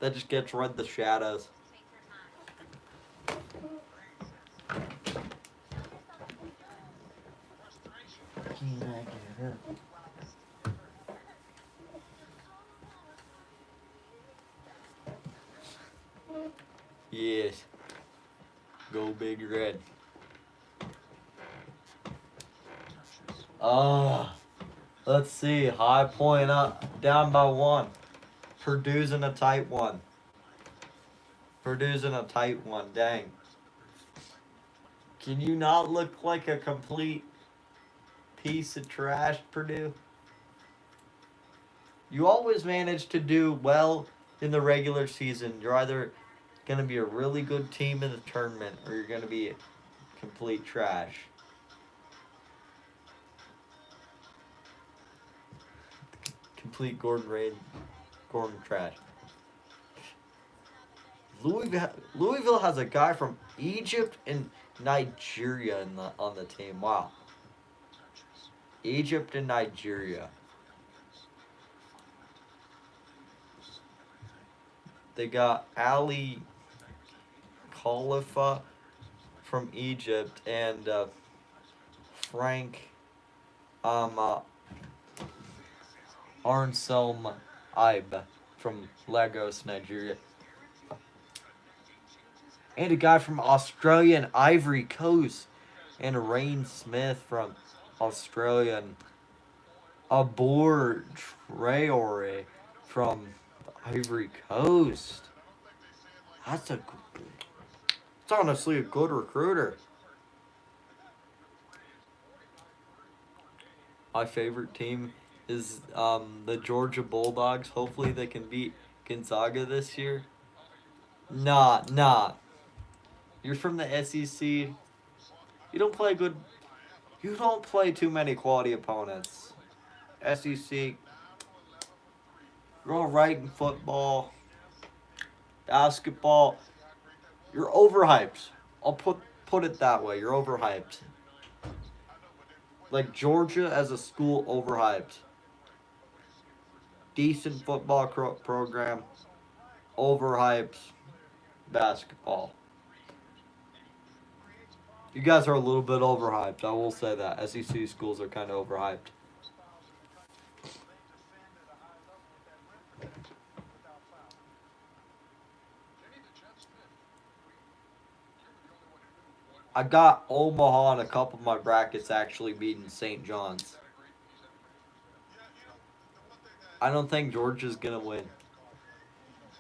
Speaker 1: That just gets rid of the shadows. Can I get it? Yes. Go Big Red. Let's see. High Point up, down by 1. Purdue's in a tight one. Purdue's in a tight one. Dang. Can you not look like a complete piece of trash, Purdue? You always manage to do well in the regular season. You're either going to be a really good team in the tournament or you're going to be complete trash. Complete Gordon trash. Louisville has a guy from Egypt and Nigeria on the team. Wow. Egypt and Nigeria. They got Ali Khalifa from Egypt and Frank Arnselm Ibe from Lagos, Nigeria. And a guy from Australia and Ivory Coast. And Rain Smith from Australia. And Abor Traore from Ivory Coast. It's honestly a good recruiter. My favorite team is the Georgia Bulldogs. Hopefully they can beat Gonzaga this year. Nah. You're from the SEC. You don't play too many quality opponents. SEC. You're all right in football, basketball. You're overhyped. I'll put it that way. You're overhyped. Like Georgia as a school, overhyped. Decent football program, overhyped basketball. You guys are a little bit overhyped. I will say that. SEC schools are kind of overhyped. I got Omaha in a couple of my brackets actually beating St. John's. I don't think Georgia's going to win.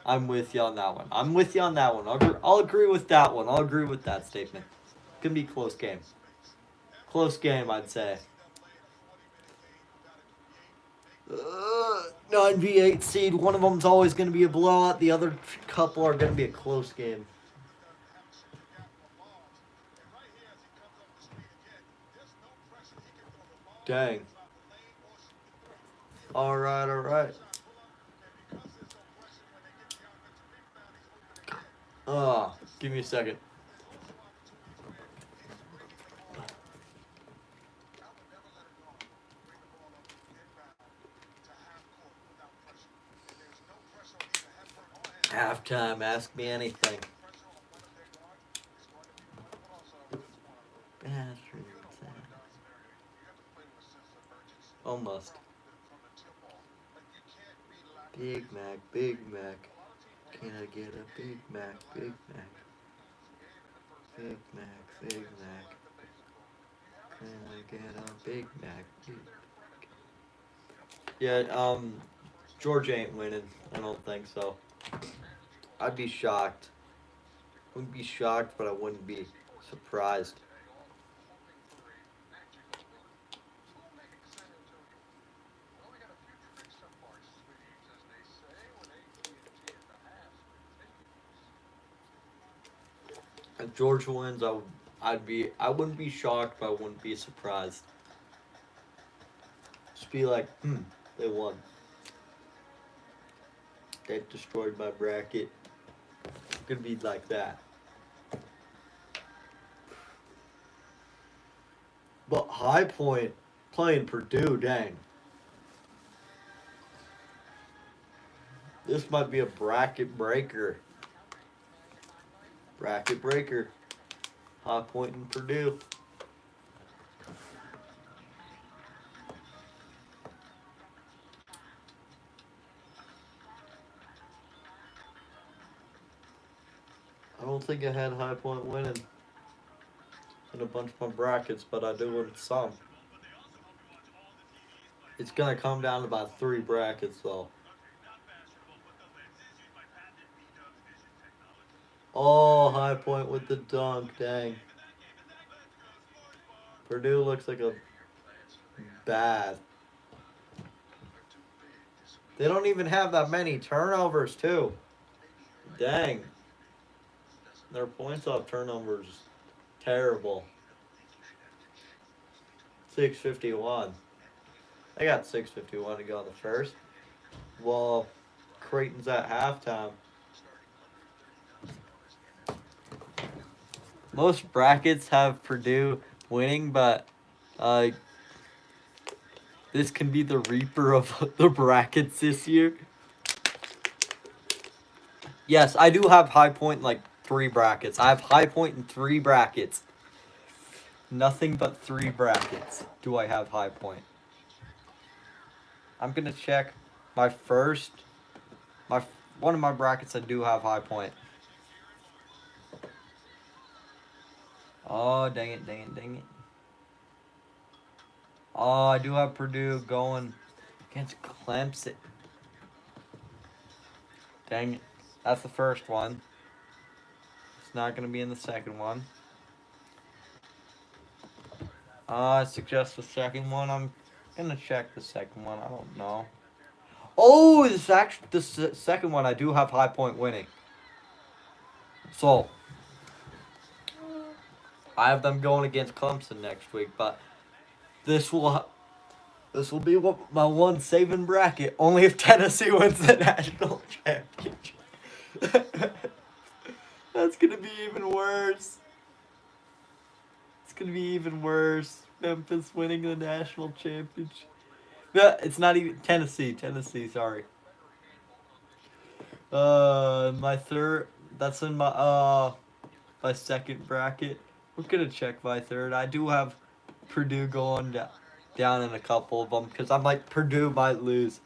Speaker 1: I'm with you on that one. I'll agree with that one. I'll agree with that statement. It's going to be a close game. Close game, I'd say. 9v8 seed. One of them's always going to be a blowout. The other couple are going to be a close game. Dang. All right. Give me a second. Halftime, ask me anything. Bathroom. Almost. Big Mac, Big Mac. Can I get a Big Mac, Big Mac? Big Mac, Big Mac. Can I get a Big Mac, Big Mac? Yeah, Georgia ain't winning. I don't think so. I'd be shocked. Wouldn't be shocked, but I wouldn't be surprised. If Georgia wins, I wouldn't be shocked, but I wouldn't be surprised. Just be like, they won. They destroyed my bracket. It's gonna be like that. But High Point playing Purdue, dang. This might be a bracket breaker. Bracket breaker. High Point and Purdue. I don't think I had High Point winning in a bunch of my brackets, but I do in some. It's gonna come down to about 3 brackets though. Oh, High Point with the dunk, dang. Purdue looks like a bad. They don't even have that many turnovers too. Dang. Their points off turnovers terrible. 6:51. They got 6:51 to go in the first. Well, Creighton's at halftime. Most brackets have Purdue winning, but this can be the reaper of the brackets this year. Yes, I do have High Point in like 3 brackets. I have High Point in 3 brackets. Nothing but 3 brackets do I have High Point. I'm gonna check my one of my brackets I do have High Point. Oh, dang it, dang it, dang it. Oh, I do have Purdue going against Clemson. Dang it. That's the first one. It's not going to be in the second one. I suggest the second one. I'm going to check the second one. I don't know. Oh, this actually the second one I do have High Point winning. So, I have them going against Clemson next week, but this will be my one saving bracket. Only if Tennessee wins the national championship. That's gonna be even worse. It's gonna be even worse. Memphis winning the national championship. No, it's not even Tennessee. Tennessee, sorry. My third. That's in my second bracket. We're gonna check my third. I do have Purdue going down in a couple of them because I'm like Purdue might lose.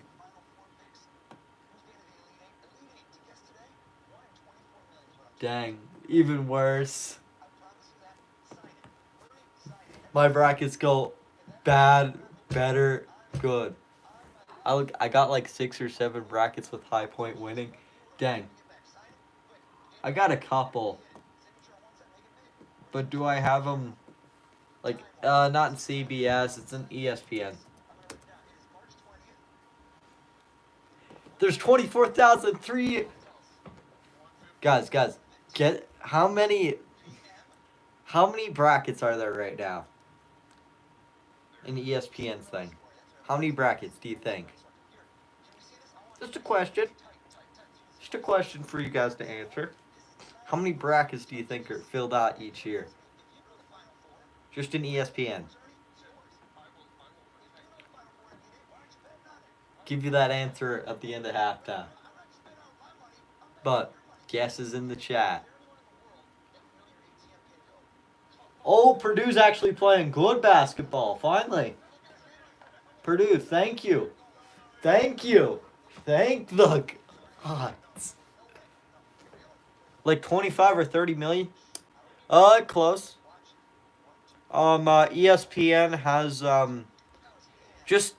Speaker 1: Dang, even worse. My brackets go bad, better, good. I got like 6 or 7 brackets with High Point winning. Dang. I got a couple. But do I have them like not in CBS, it's in ESPN. There's 24,003 guys, get how many brackets are there right now in ESPN's thing? How many brackets do you think? Just a question. Just a question for you guys to answer. How many brackets do you think are filled out each year? Just in ESPN. Give you that answer at the end of halftime. But guesses in the chat. Oh, Purdue's actually playing good basketball, finally. Purdue, thank you. Thank you. Thank the gods. Like 25 or 30 million? Close. ESPN has, just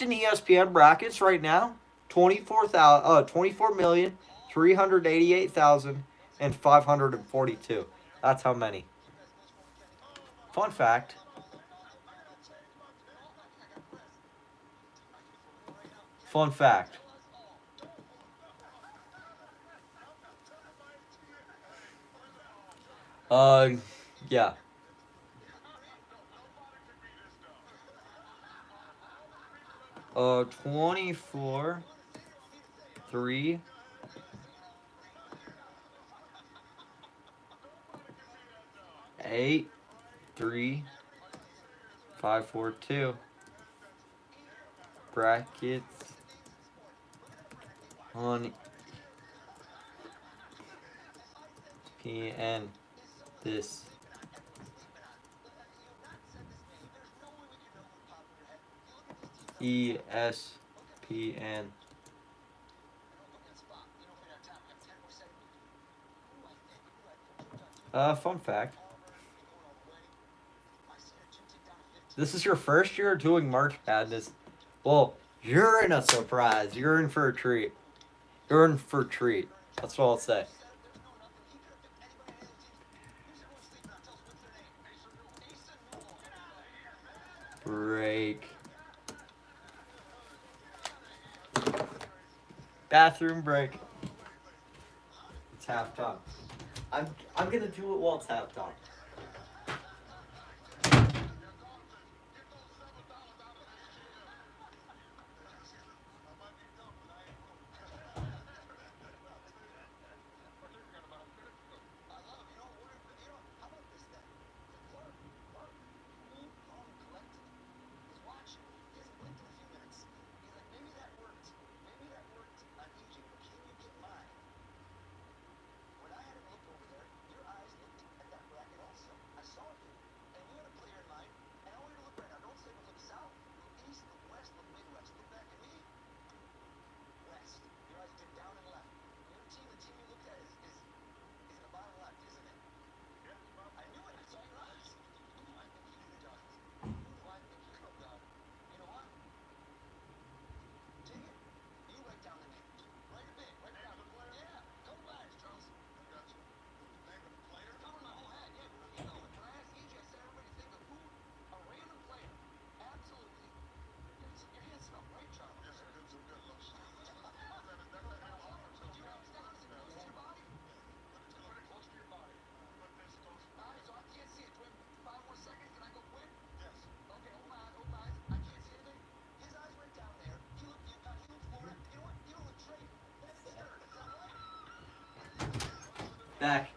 Speaker 1: in ESPN brackets right now, 24,388,542. That's how many. Fun fact. Fun fact. Yeah. Uh, 24, 3, 8, 3, 5, 4, 2. Brackets on PN this ESPN. Fun fact. This is your first year doing March Madness. Well, you're in a surprise. You're in for a treat. You're in for a treat. That's what I'll say. Break. Bathroom break. It's halftime. I'm gonna do it while it's halftime. Back.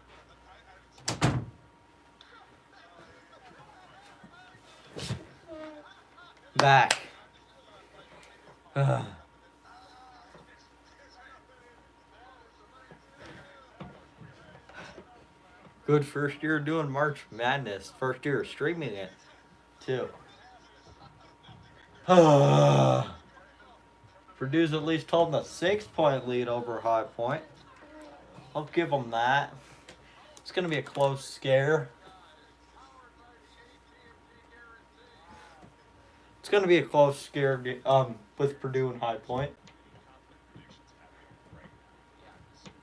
Speaker 1: Back. Good first year doing March Madness. First year streaming it, too. Purdue's at least holding a 6-point lead over High Point. I'll give them that. It's going to be a close scare. It's going to be a close scare with Purdue and High Point.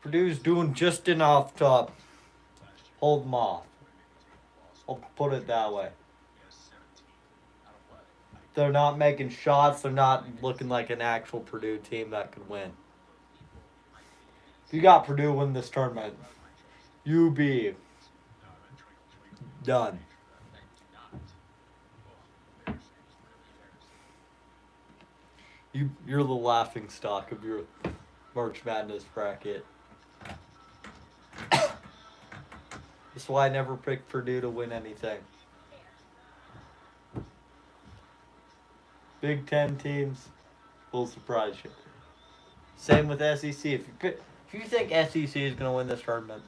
Speaker 1: Purdue's doing just enough to hold them off. I'll put it that way. They're not making shots. They're not looking like an actual Purdue team that could win. If you got Purdue win this tournament, you be done. You're the laughing stock of your March Madness bracket. That's why I never picked Purdue to win anything. Big Ten teams will surprise you. Same with SEC. If If you think SEC is going to win this tournament,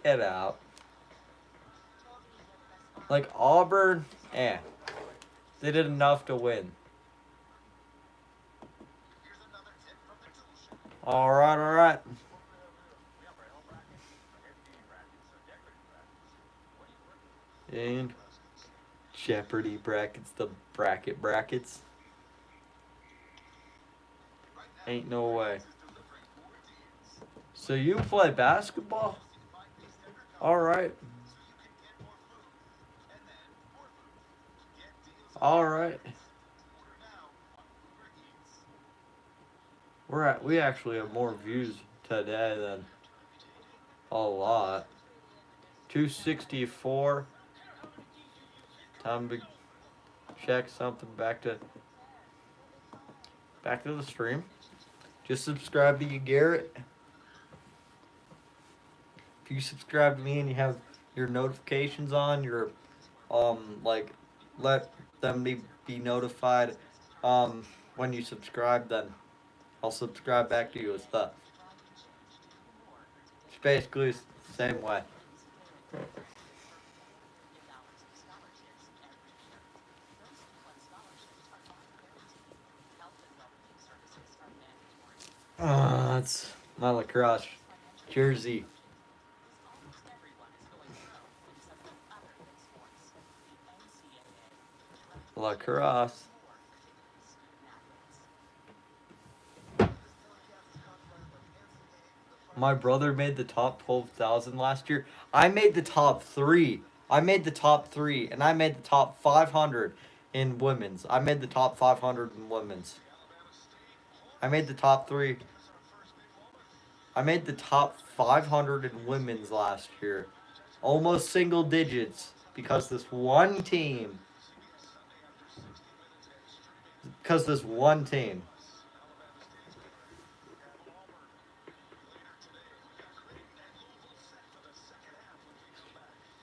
Speaker 1: get out. Like Auburn, they did enough to win. All right. And Jeopardy brackets, the brackets. Ain't no way. So you play basketball? All right. We actually have more views today than a lot. 264. Time to check something back to the stream. Just subscribe to you, Garrett. If you subscribe to me and you have your notifications on, your like let them be notified when you subscribe, then I'll subscribe back to you and stuff. It's basically the same way. That's my lacrosse jersey. Lacrosse. My brother made the top 12,000 last year. I made the top 3. And I made the top 500 in women's. I made the top 500 in women's. I made the top 3. I made the top 500 in women's last year. Almost single digits because this one team.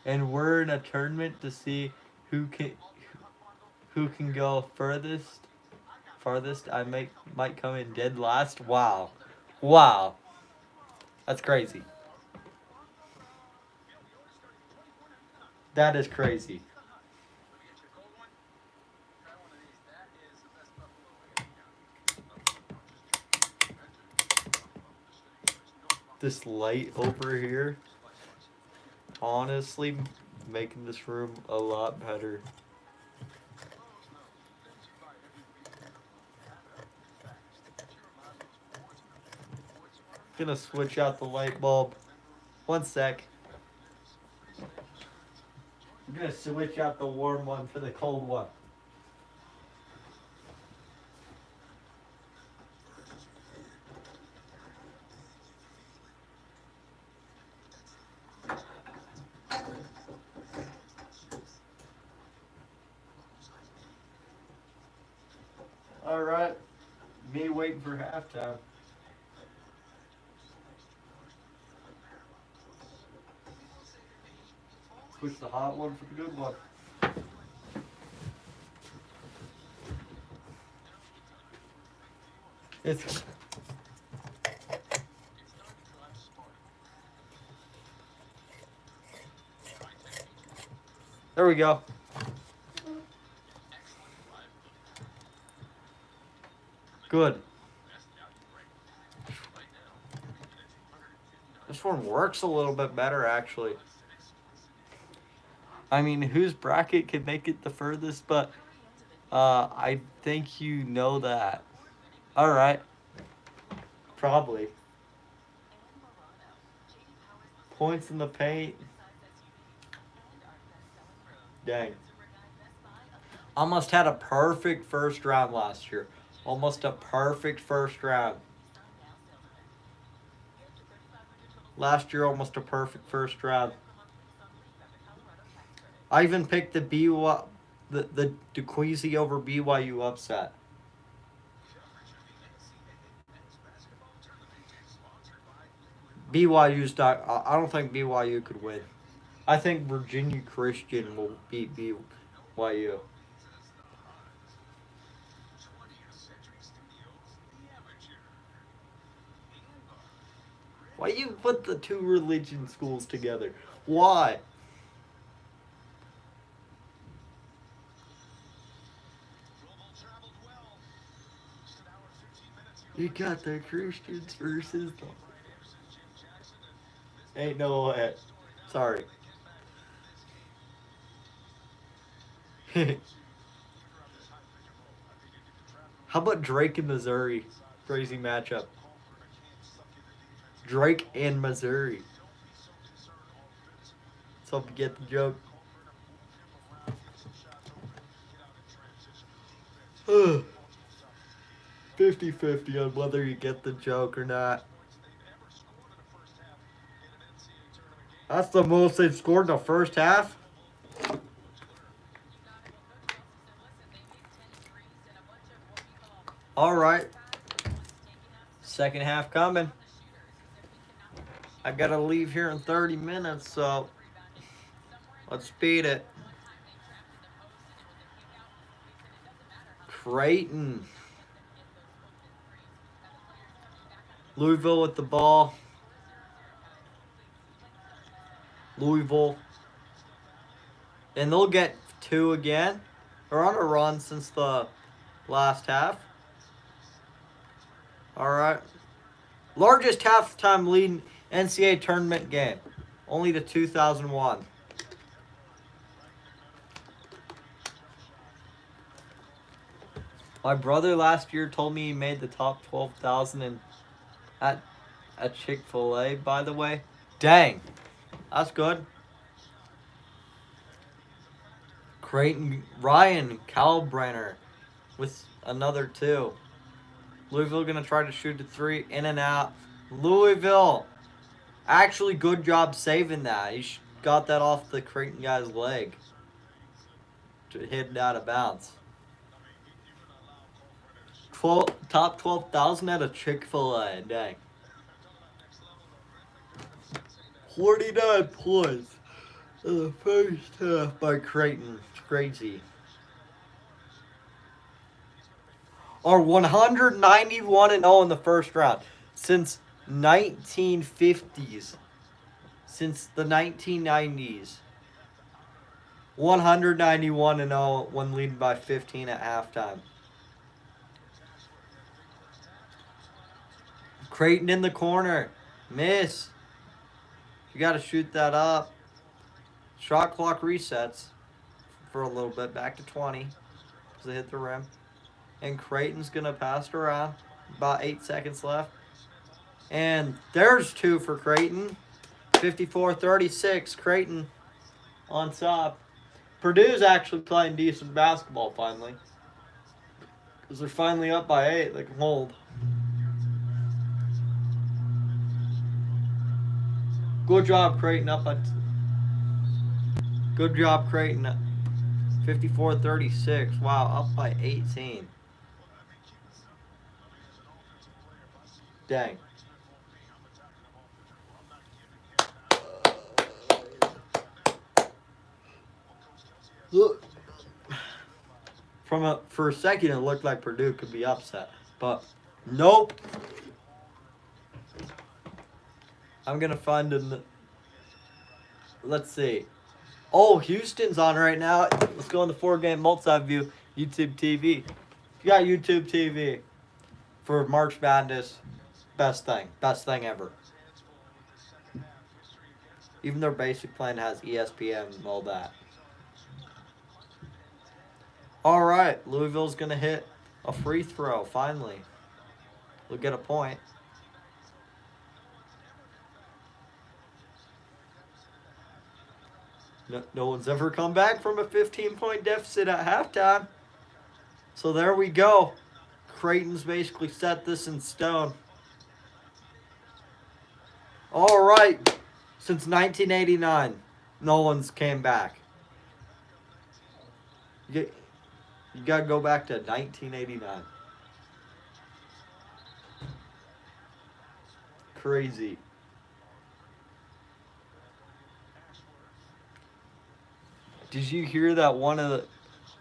Speaker 1: And we're in a tournament to see who can go farthest. I might come in dead last. Wow. That's crazy. That is crazy. This light over here, honestly, making this room a lot better. Gonna switch out the light bulb. 1 sec. I'm gonna switch out the warm one for the cold one. Alright. Me waiting for halftime. Push the hot one for the good one. There we go. Good. This one works a little bit better, actually. I mean, whose bracket can make it the furthest? But I think you know that. All right. Probably. Points in the paint. Dang. Almost had a perfect first round last year. Almost a perfect first round. Last year, almost a perfect first round. I even picked the DeQueasy over BYU upset. BYU's not. I don't think BYU could win. I think Virginia Christian will beat BYU. Why you put the two religion schools together? Why? You got the Christians versus the... Ain't no way. Sorry. How about Drake in Missouri? Crazy matchup. Drake in Missouri. Let's hope you get the joke. 50-50 on whether you get the joke or not. That's the most they've scored in the first half. All right. Second half coming. I got to leave here in 30 minutes, so let's speed it. Creighton. Louisville with the ball. Louisville. And they'll get two again. They're on a run since the last half. All right. Largest halftime lead in NCAA tournament game. Only to 2001. My brother last year told me he made the top 12,000 at a Chick-fil-A, by the way. Dang. That's good. Creighton, Ryan Kalbrenner with another two. Louisville going to try to shoot a three, in and out. Louisville, actually good job saving that. He got that off the Creighton guy's leg. Hit out of bounds. Top 12,000 at a Chick-fil-A. Dang. 49 points in the first half by Creighton. It's crazy. Are 191-0 in the first round since 1950s. Since the 1990s. 191-0 when leading by 15 at halftime. Creighton in the corner. Miss. You got to shoot that up. Shot clock resets for a little bit. Back to 20 as they hit the rim. And Creighton's going to pass it around. About 8 seconds left. And there's two for Creighton. 54-36. Creighton on top. Purdue's actually playing decent basketball finally. Because they're finally up by 8. They can hold. Good job, Creighton. Good job, Creighton. 54-36. Wow, up by 18. Dang. Look. For a second, it looked like Purdue could be upset. But, nope. I'm going to find let's see. Oh, Houston's on right now. Let's go on the 4-game multi-view YouTube TV. If you got YouTube TV for March Madness, best thing ever. Even their basic plan has ESPN and all that. All right, Louisville's going to hit a free throw, finally. They'll get a point. No one's ever come back from a 15-point deficit at halftime. So there we go. Creighton's basically set this in stone. All right. Since 1989, no one's came back. You got to go back to 1989. Crazy. Did you hear that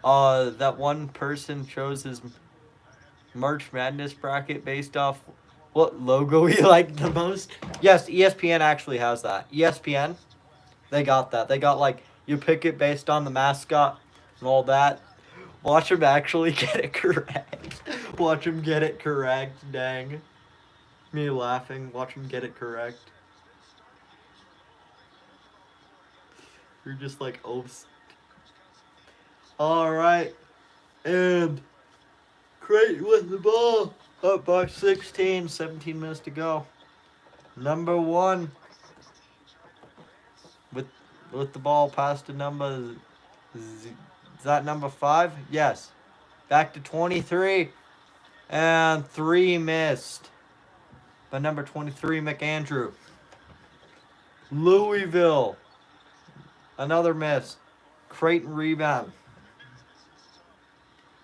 Speaker 1: that one person chose his March Madness bracket based off What logo you like the most? Yes, ESPN actually has that. ESPN, they got that. They got like you pick it based on the mascot and all that. Watch him actually get it correct. Watch him get it correct. Dang. Me laughing. Watch him get it correct. You're just like, oh. Alright. And Creighton with the ball. Up by 16. 17 minutes to go. Number 1. With the ball past to number... Is that number 5? Yes. Back to 23. And 3 missed. By number 23, McAndrew. Louisville. Another miss. Creighton rebound.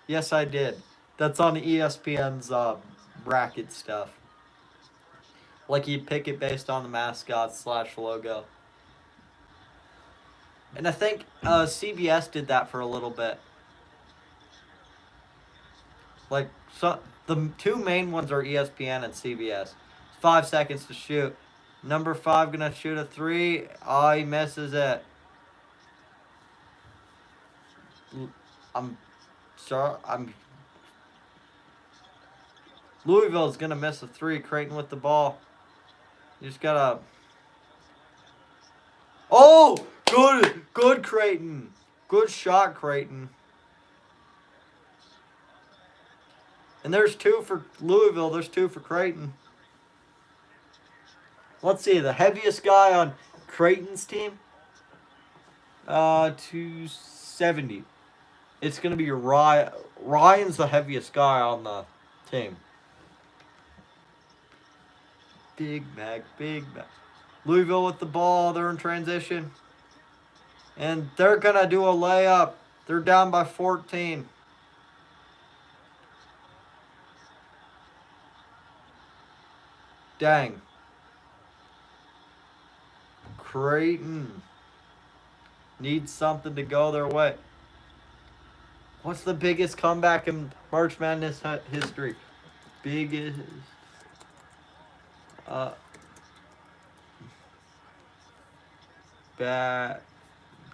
Speaker 1: Yes, I did. That's on ESPN's bracket stuff. Like you pick it based on the mascot / logo. And I think CBS did that for a little bit. Like, so the 2 main ones are ESPN and CBS. 5 seconds to shoot. Number 5 gonna shoot a 3. Oh, he misses it. I'm sorry. Louisville's gonna miss a 3. Creighton with the ball. You just gotta. Oh, good Creighton. Good shot, Creighton. And there's 2 for Louisville. There's 2 for Creighton. Let's see, the heaviest guy on Creighton's team. 270. It's going to be Ryan. Ryan's the heaviest guy on the team. Big Mac. Louisville with the ball. They're in transition. And they're going to do a layup. They're down by 14. Dang. Creighton needs something to go their way. What's the biggest comeback in March Madness history? Biggest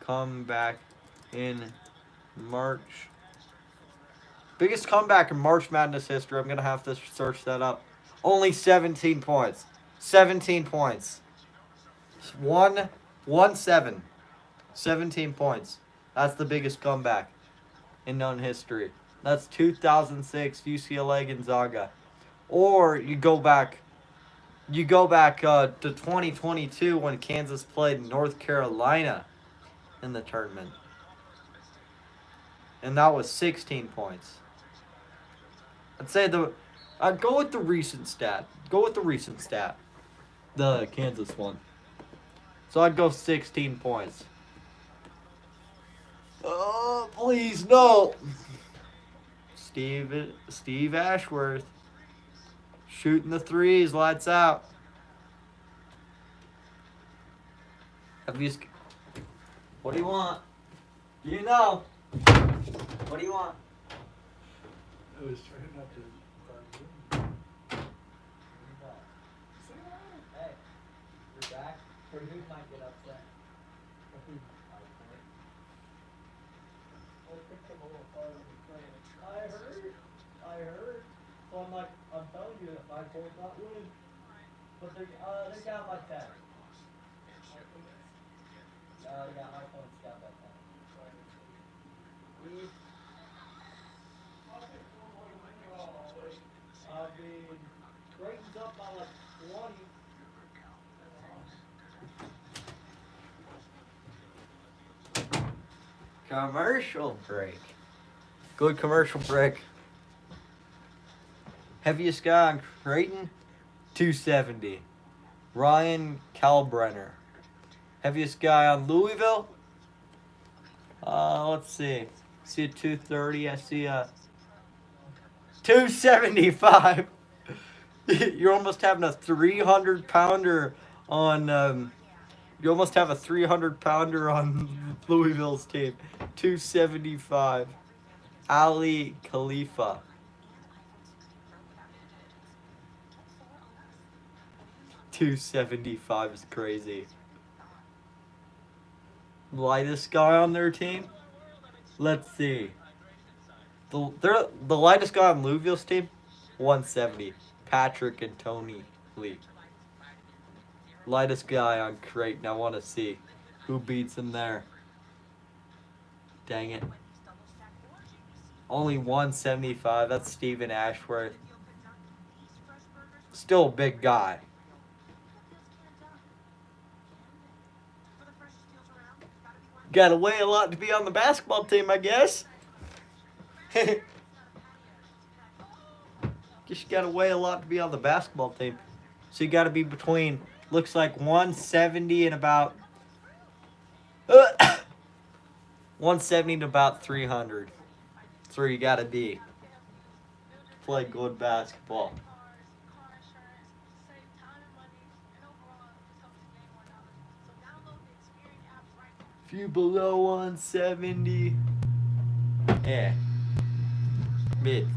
Speaker 1: comeback in March. Biggest comeback in March Madness history. I'm going to have to search that up. Only 17 points. 17 points. 1-7. 17 points. That's the biggest comeback in known history. That's 2006 UCLA Gonzaga. Or you go back to 2022 when Kansas played North Carolina in the tournament. And that was 16 points. I'd say I'd go with the recent stat. The Kansas one. So I'd go 16 points. Oh, please, no. Steve Ashworth. Shooting the 3s, lights out. What do you want? Do you know? What do you want?
Speaker 2: I was trying not to.
Speaker 1: Hey, you're back. Or who might get upset? I heard. So I'm telling you, if I told not win. But they're down by 10. Yeah, my phone's down by 10. Creighton's up by like 20. Commercial break. Good commercial break. Heaviest guy on Creighton, 270. Ryan Kalbrenner. Heaviest guy on Louisville, let's see. See a 230. I see a 275. You're almost having a 300-pounder on. You almost have a 300-pounder on Louisville's team. 275. Ali Khalifa. 275 is crazy. Lightest guy on their team? Let's see. The lightest guy on Louisville's team? 170. Patrick and Tony Lee. Lightest guy on Creighton. I want to see who beats him there. Dang it. Only 175. That's Stephen Ashworth. Still a big guy. Gotta weigh a lot to be on the basketball team, I guess. Guess you gotta weigh a lot to be on the basketball team. So you gotta be between, looks like 170 and about 170 to about 300. That's where you gotta be to play good basketball. If you below 170, yeah, mid.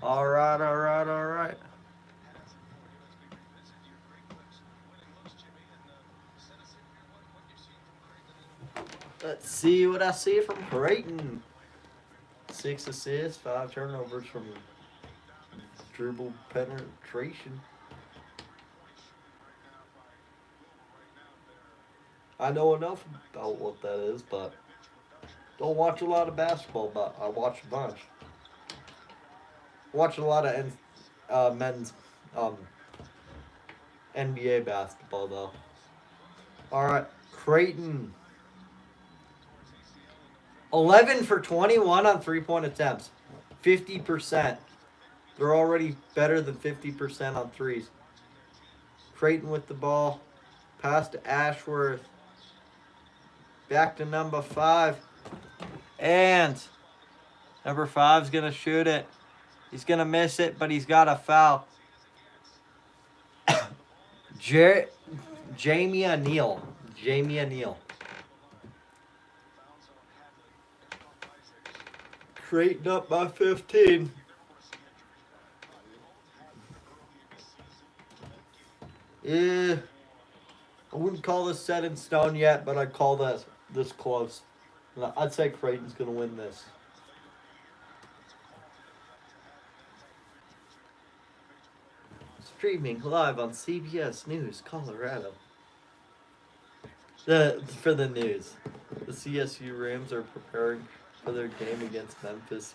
Speaker 1: All right. Let's see what I see from Creighton. 6 assists, 5 turnovers from dribble penetration. I know enough about what that is, but don't watch a lot of basketball, but I watch a bunch. Watch a lot of men's NBA basketball, though. All right, Creighton. 11 for 21 on three-point attempts. 50%. They're already better than 50% on threes. Creighton with the ball. Pass to Ashworth. Back to number 5. And number 5's going to shoot it. He's going to miss it, but he's got a foul. Jamie O'Neal. Creighton up by 15. I wouldn't call this set in stone yet, but I'd call this close. I'd say Creighton's going to win this. Streaming live on CBS News, Colorado. For the news, the CSU Rams are preparing for their game against Memphis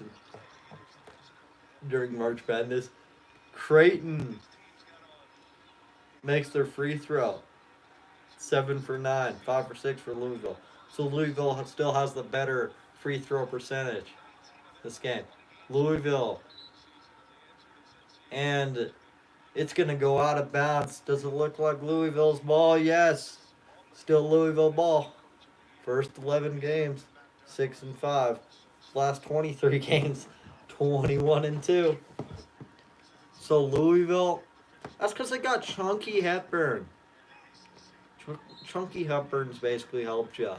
Speaker 1: during March Madness. Creighton makes their free throw. 7 for 9, 5 for 6 for Louisville. So Louisville still has the better free throw percentage this game. Louisville. And it's going to go out of bounds. Does it look like Louisville's ball? Yes. Still Louisville ball. First 11 games, 6-5. Last 23 games, 21-2. So Louisville, that's because they got Chunky Hepburn. Chunky Hepburn's basically helped you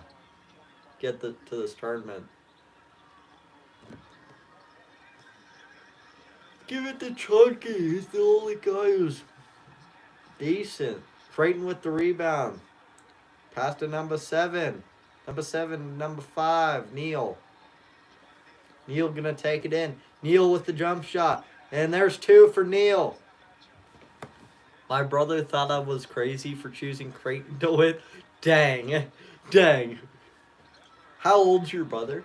Speaker 1: get to this tournament. Give it to Chunky. He's the only guy who's decent. Creighton with the rebound. Pass to number 7. Number 5, Neal. Neal gonna take it in. Neal with the jump shot. And there's 2 for Neal. My brother thought I was crazy for choosing Creighton to win. Dang. How old's your brother?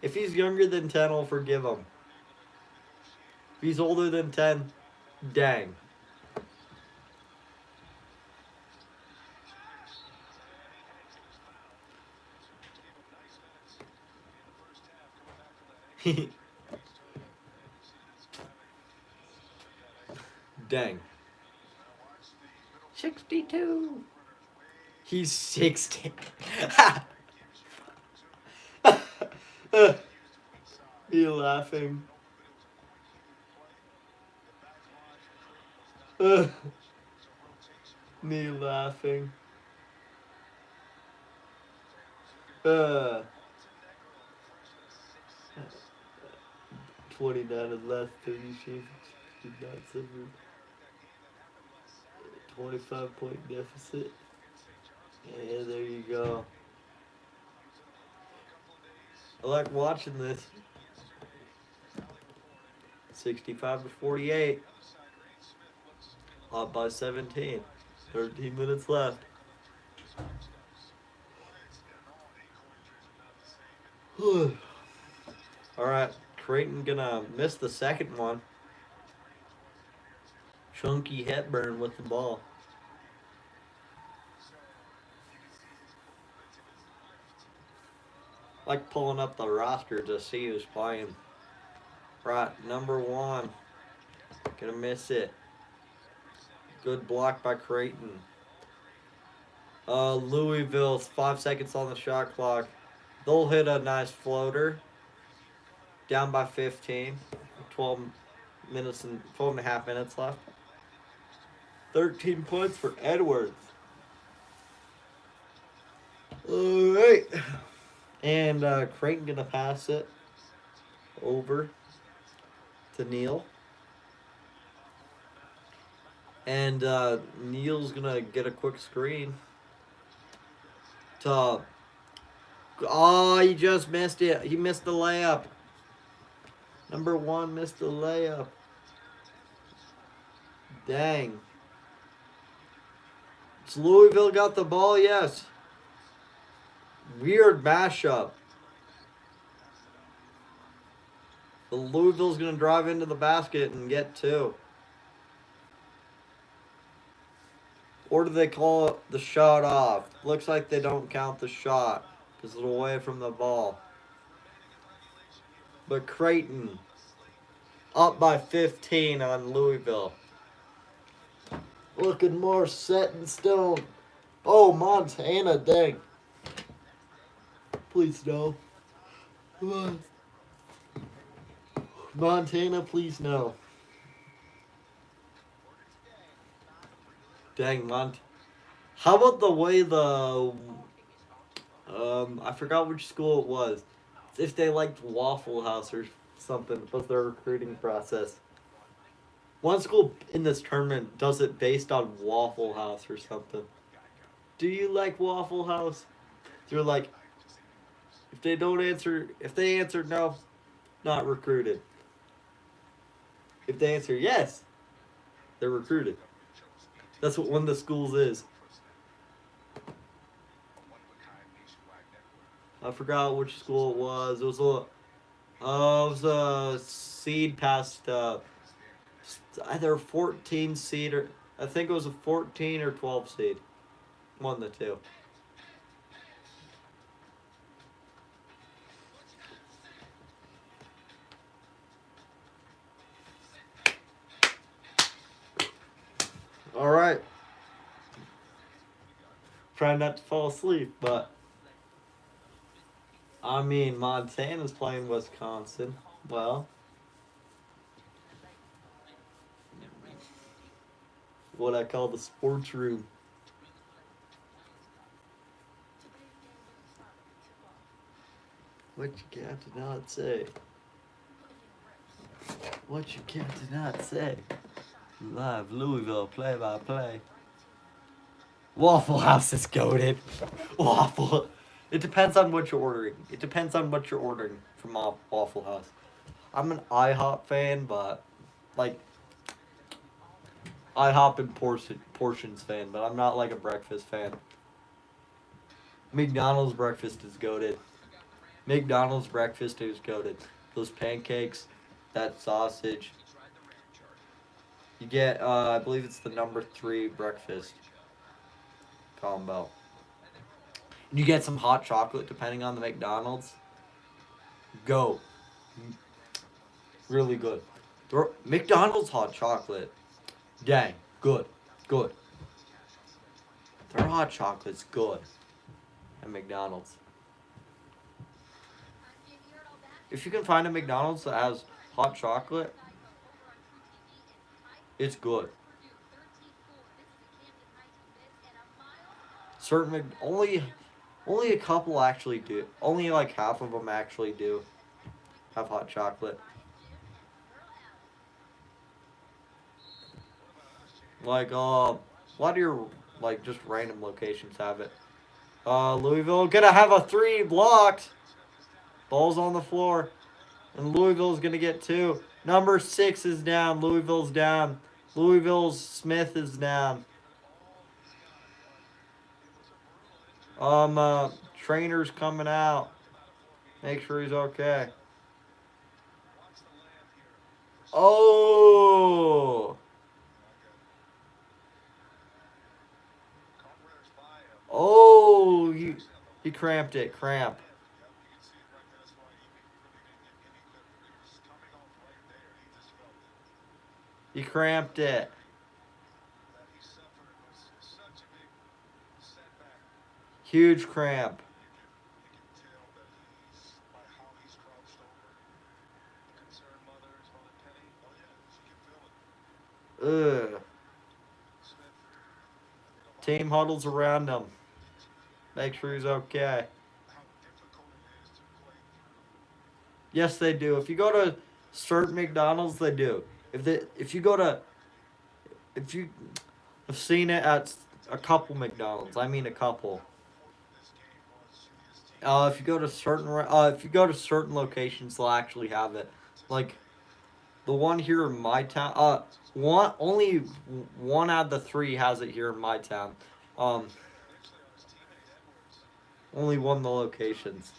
Speaker 1: If he's younger than 10, I'll forgive him. If he's older than 10, dang. Dang. 62. He's 60. Me laughing. Me laughing. Uh, 29 of the last 30 championships did not suffer 25-point deficit. Yeah, there you go. I like watching this. 65 to 48. Up by 17. 13 minutes left. Alright, Creighton gonna miss the second one. Chunky Hepburn with the ball. Like pulling up the roster to see who's playing. Right, number 1. Gonna miss it. Good block by Creighton. Louisville, 5 seconds on the shot clock. They'll hit a nice floater. Down by 15. 12 minutes and 12 and a half minutes left. 13 points for Edwards. Alright. And Creighton gonna pass it over to Neal. And Neal's gonna get a quick screen. Oh, he just missed it. He missed the layup. Number 1 missed the layup. Dang. It's Louisville got the ball, yes. Weird mashup. The Louisville's going to drive into the basket and get 2. Or do they call the shot off? Looks like they don't count the shot because it's away from the ball. But Creighton up by 15 on Louisville. Looking more set in stone. Oh, Montana, dang. Please no. Come on. Montana, please no. Dang, How about the way I forgot which school it was. If they liked Waffle House or something, was their recruiting process. One school in this tournament does it based on Waffle House or something. Do you like Waffle House? They're like, if they answer no, not recruited. If they answer yes, they're recruited. That's what one of the schools is. I forgot which school it was. It was a seed past either 14 seed or I think it was a 14 or 12 seed. One of the two. All right. Trying not to fall asleep, but I mean, Montana's playing Wisconsin. Well, what I call the sports room. What you got to not say? What you got to not say? Live Louisville play-by-play. Waffle House is goated. Waffle. It depends on what you're ordering. It depends on what you're ordering from Waffle House. I'm an IHOP fan, but like IHOP and portions fan, but I'm not like a breakfast fan. McDonald's breakfast is goated. McDonald's breakfast is goated. Those pancakes, that sausage. You get, I believe it's the number 3 breakfast combo. And you get some hot chocolate depending on the McDonald's. Go. Really good. McDonald's hot chocolate. Dang. Good. Good. Their hot chocolate's good. At McDonald's. If you can find a McDonald's that has hot chocolate, it's good. Only Only a couple actually do. Only like half of them actually do have hot chocolate. Like, a lot of your, like, just random locations have it. Louisville gonna have a 3 blocked. Ball's on the floor. And Louisville's gonna get 2. Number 6 is down. Louisville's down. Louisville's Smith is down. Trainer's coming out. Make sure he's okay. Oh! Oh! He cramped it. Cramp. He cramped it. Huge cramp. Ugh. Team huddles around him. Make sure he's okay. Yes, they do. If you go to certain McDonald's, they do. If you go to, if you have seen it at a couple McDonald's, I mean a couple. If you go to certain locations, they'll actually have it. Like the one here in my town. Only one out of the 3 has it here in my town. Only one of the locations.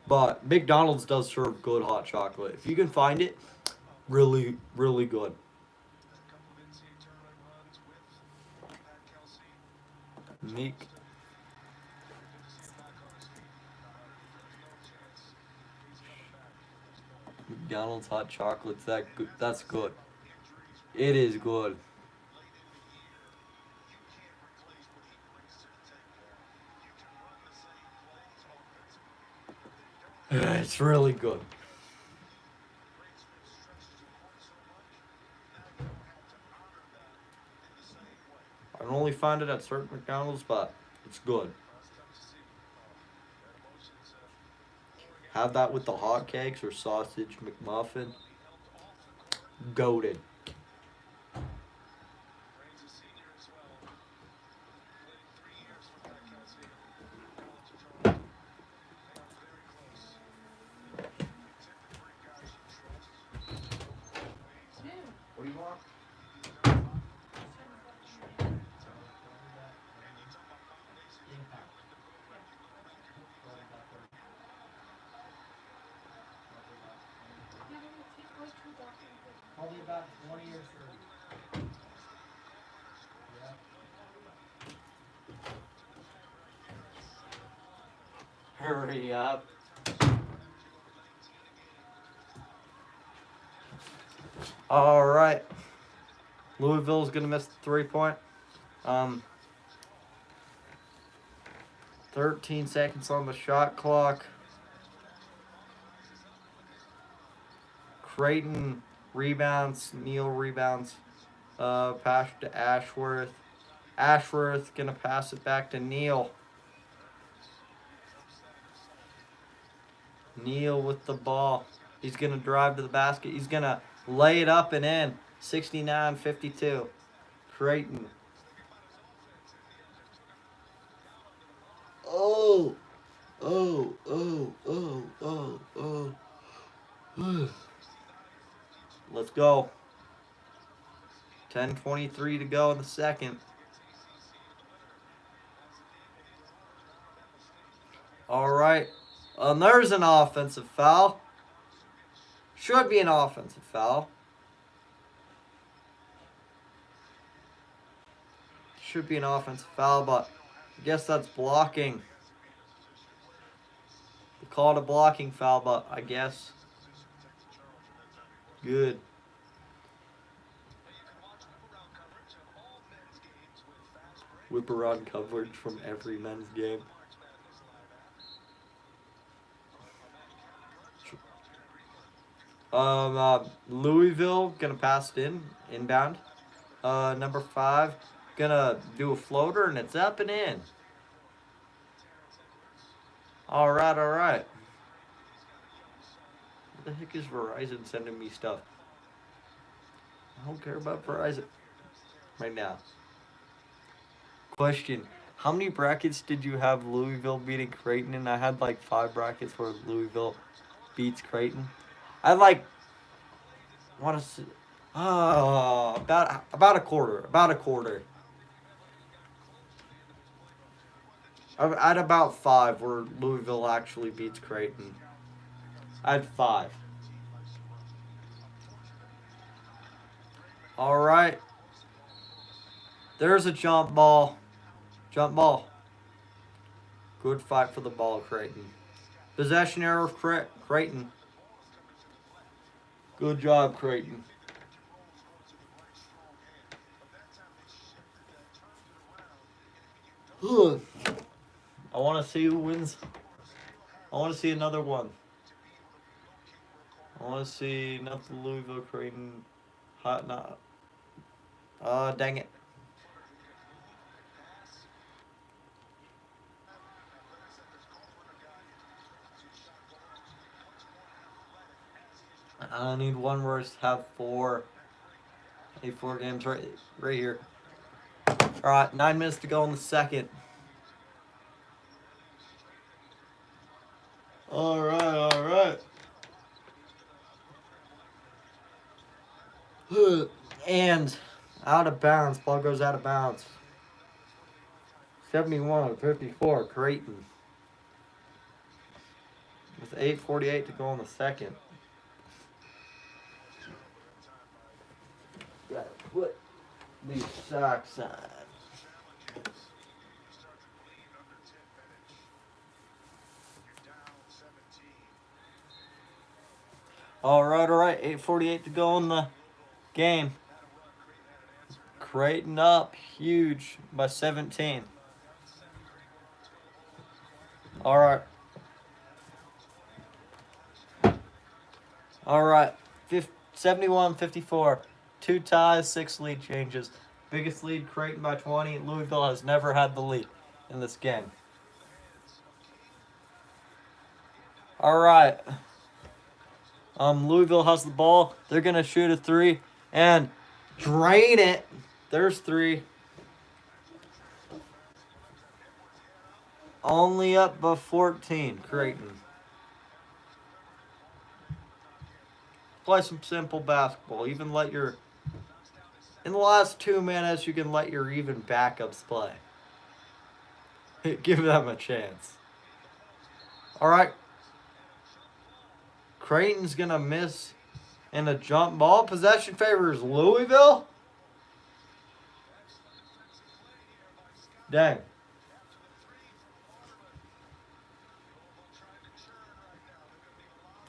Speaker 1: But McDonald's does serve good hot chocolate. If you can find it, really, really good. Meek. McDonald's hot chocolate's that's good. It is good. It's really good. I can only find it at certain McDonald's, but it's good. Have that with the hotcakes or sausage McMuffin. Goated. What do you want? Probably about 20 or 30. Yeah. Hurry up. All right. Louisville's going to miss the 3-point. 13 seconds on the shot clock. Creighton rebounds. Neal rebounds. Pass to Ashworth. Ashworth going to pass it back to Neal. Neal with the ball. He's going to drive to the basket. He's going to lay it up and in. 69-52. Creighton. Oh. Oh, oh, oh, oh, oh. Let's go. 10:23 to go in the second. All right. There's an offensive foul. Should be an offensive foul. Should be an offensive foul, but I guess that's blocking. They call it a blocking foul, but I guess. Good. Whip around coverage from every men's game. Louisville gonna pass it inbound. Number 5 gonna do a floater and it's up and in. All right, all right. What the heck is Verizon sending me stuff? I don't care about Verizon right now. Question: how many brackets did you have Louisville beating Creighton? And I had like 5 brackets where Louisville beats Creighton. I like want to see. About a quarter. About a quarter. I had about 5 where Louisville actually beats Creighton. I had 5. All right. There's a jump ball. Jump ball. Good fight for the ball, Creighton. Possession error of Creighton. Good job, Creighton. I want to see who wins. I want to see another one. I want to see not the Louisville Creighton. Hot not. Dang it. I need one where it's have 4. I need 4 games right here. All right, 9 minutes to go in the second. All right, all right. And out of bounds. Ball goes out of bounds. 71-54, Creighton. With 8:48 to go in the second. Gotta put these socks on. All right. 8:48 to go in the game. Creighton up huge by 17. All right. 71-54. 2 ties, 6 lead changes. Biggest lead, Creighton by 20. Louisville has never had the lead in this game. All right. Louisville has the ball. They're going to shoot a 3 and drain it. There's 3. Only up by 14, Creighton. Play some simple basketball. Even let your... In the last 2 minutes, you can let your even backups play. Give them a chance. All right. Creighton's going to miss in a jump ball. Possession favors Louisville. Dang.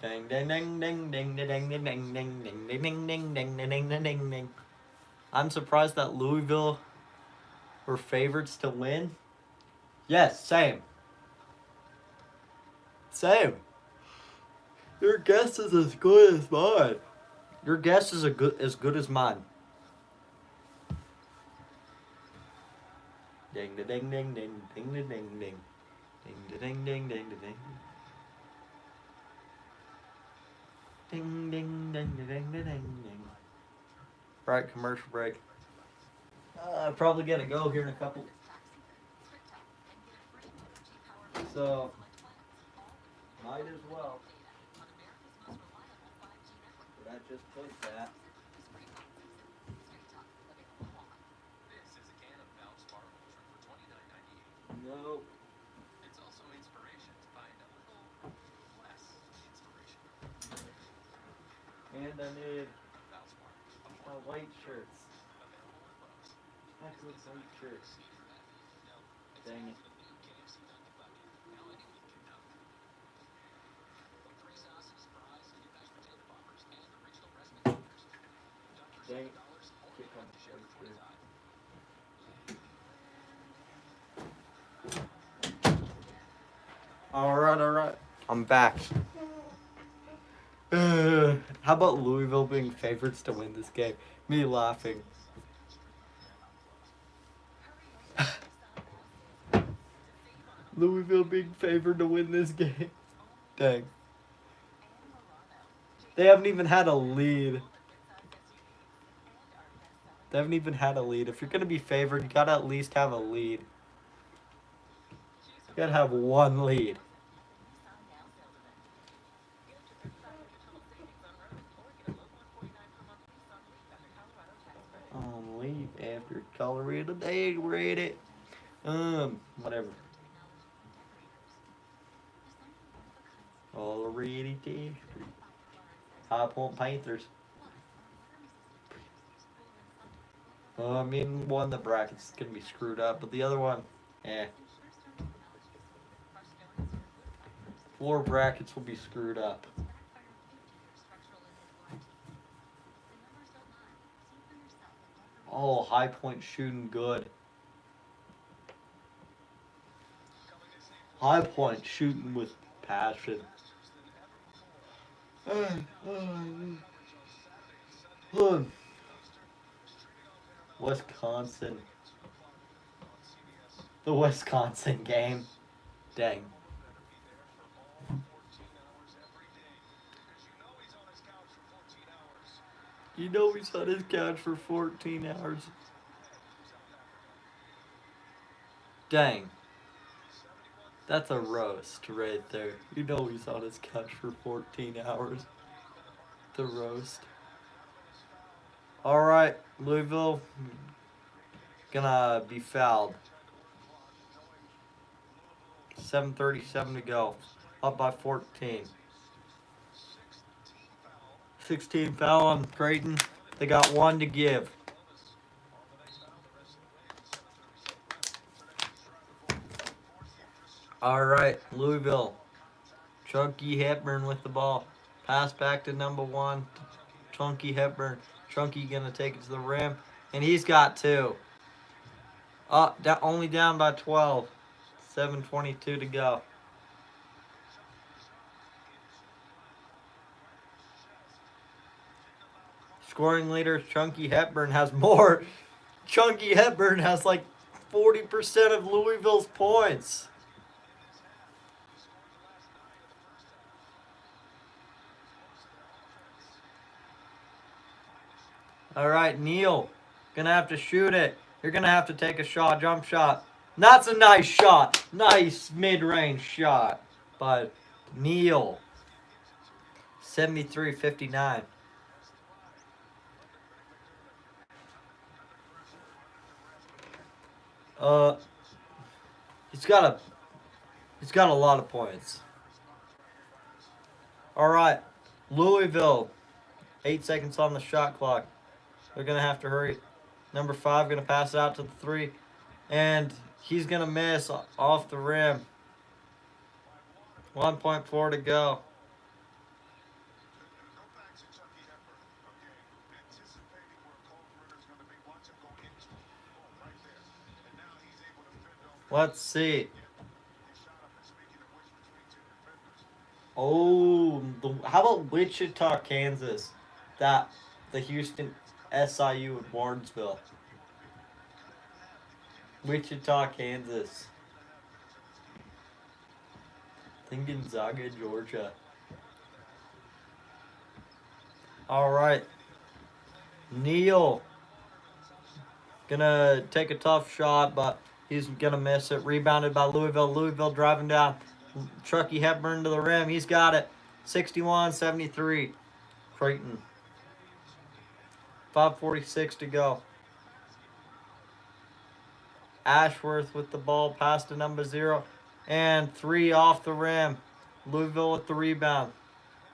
Speaker 1: Ding ding ding ding ding ding ding ding ding ding ding ding ding ding ding ding ding ding. I'm surprised that Louisville were favorites to win. Yes, same. Same. Your guess is as good as mine. Your guess is as good as mine. Ding ding ding ding ding ding ding ding ding ding ding ding ding. Ding ding ding ding ding ding ding. Right, commercial break. I'm probably gonna go here in a couple. So might as well. But I just put that. No. It's also inspiration to find a little less inspiration. And I need white shirts. Heck with white shirts. Dang it. Dang it. All right. I'm back. How about Louisville being favorites to win this game? Me laughing. Louisville being favored to win this game. Dang. They haven't even had a lead. They haven't even had a lead. If you're going to be favored, you got to at least have a lead. You got to have one lead. Leave after Colorado. They read it. Whatever. Already did. High Point Panthers. I mean, one of the brackets is going to be screwed up, but the other one, eh. 4 brackets will be screwed up. Oh, High Point shooting good. High Point shooting with passion. Wisconsin. The Wisconsin game. Dang. You know he's on his couch for 14 hours. Dang. That's a roast right there. You know he's on his couch for 14 hours. The roast. Alright, Louisville gonna be fouled. 7:37 to go. Up by 14. 16 foul on Creighton. They got 1 to give. Alright, Louisville. Chunky Hepburn with the ball. Pass back to number 1. Chunky Hepburn. Chunky gonna take it to the rim. And he's got 2. Only down by 12. 7:22 to go. Scoring leader Chunky Hepburn has more. Chunky Hepburn has like 40% of Louisville's points. All right, Neal, gonna have to shoot it. You're gonna have to take a shot, jump shot. That's a nice shot. Nice mid-range shot by Neal. 73-59. He's got a lot of points. All right, Louisville. 8 seconds on the shot clock. They're gonna have to hurry. Number 5 gonna pass it out to the 3, and he's gonna miss off the rim. 1.4 to go. Let's see. Oh, how about Wichita, Kansas? The Houston SIU in Warrensville. Wichita, Kansas. I think Gonzaga, Georgia. All right. Neal. Gonna take a tough shot, but he's gonna miss it. Rebounded by Louisville. Louisville driving down. Chucky Hepburn to the rim. He's got it. 61-73. Creighton. 5:46 to go. Ashworth with the ball. Pass to number 0. And 3 off the rim. Louisville with the rebound.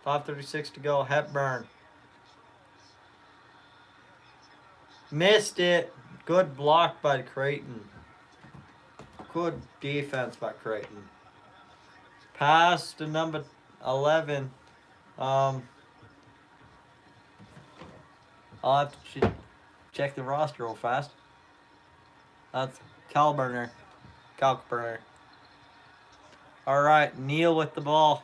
Speaker 1: 5:36 to go. Hepburn. Missed it. Good block by Creighton. Good defense by Creighton. Pass to number 11. I'll have to check the roster real fast. That's Kalkburner. All right, Neal with the ball.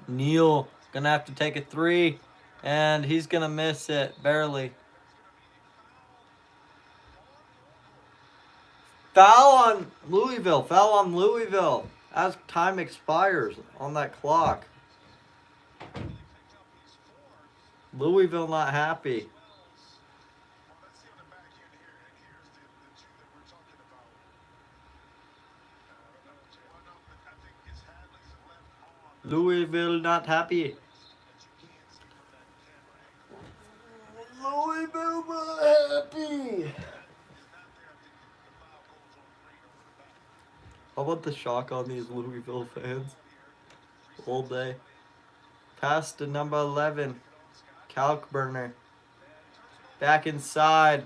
Speaker 1: Neal gonna have to take a three, and he's gonna miss it barely. Foul on Louisville. Foul on Louisville as time expires on that clock. Louisville not happy. Louisville not happy. Louisville not happy. How about the shock on these Louisville fans? All day. Pass to number 11. Kalkburner. Back inside.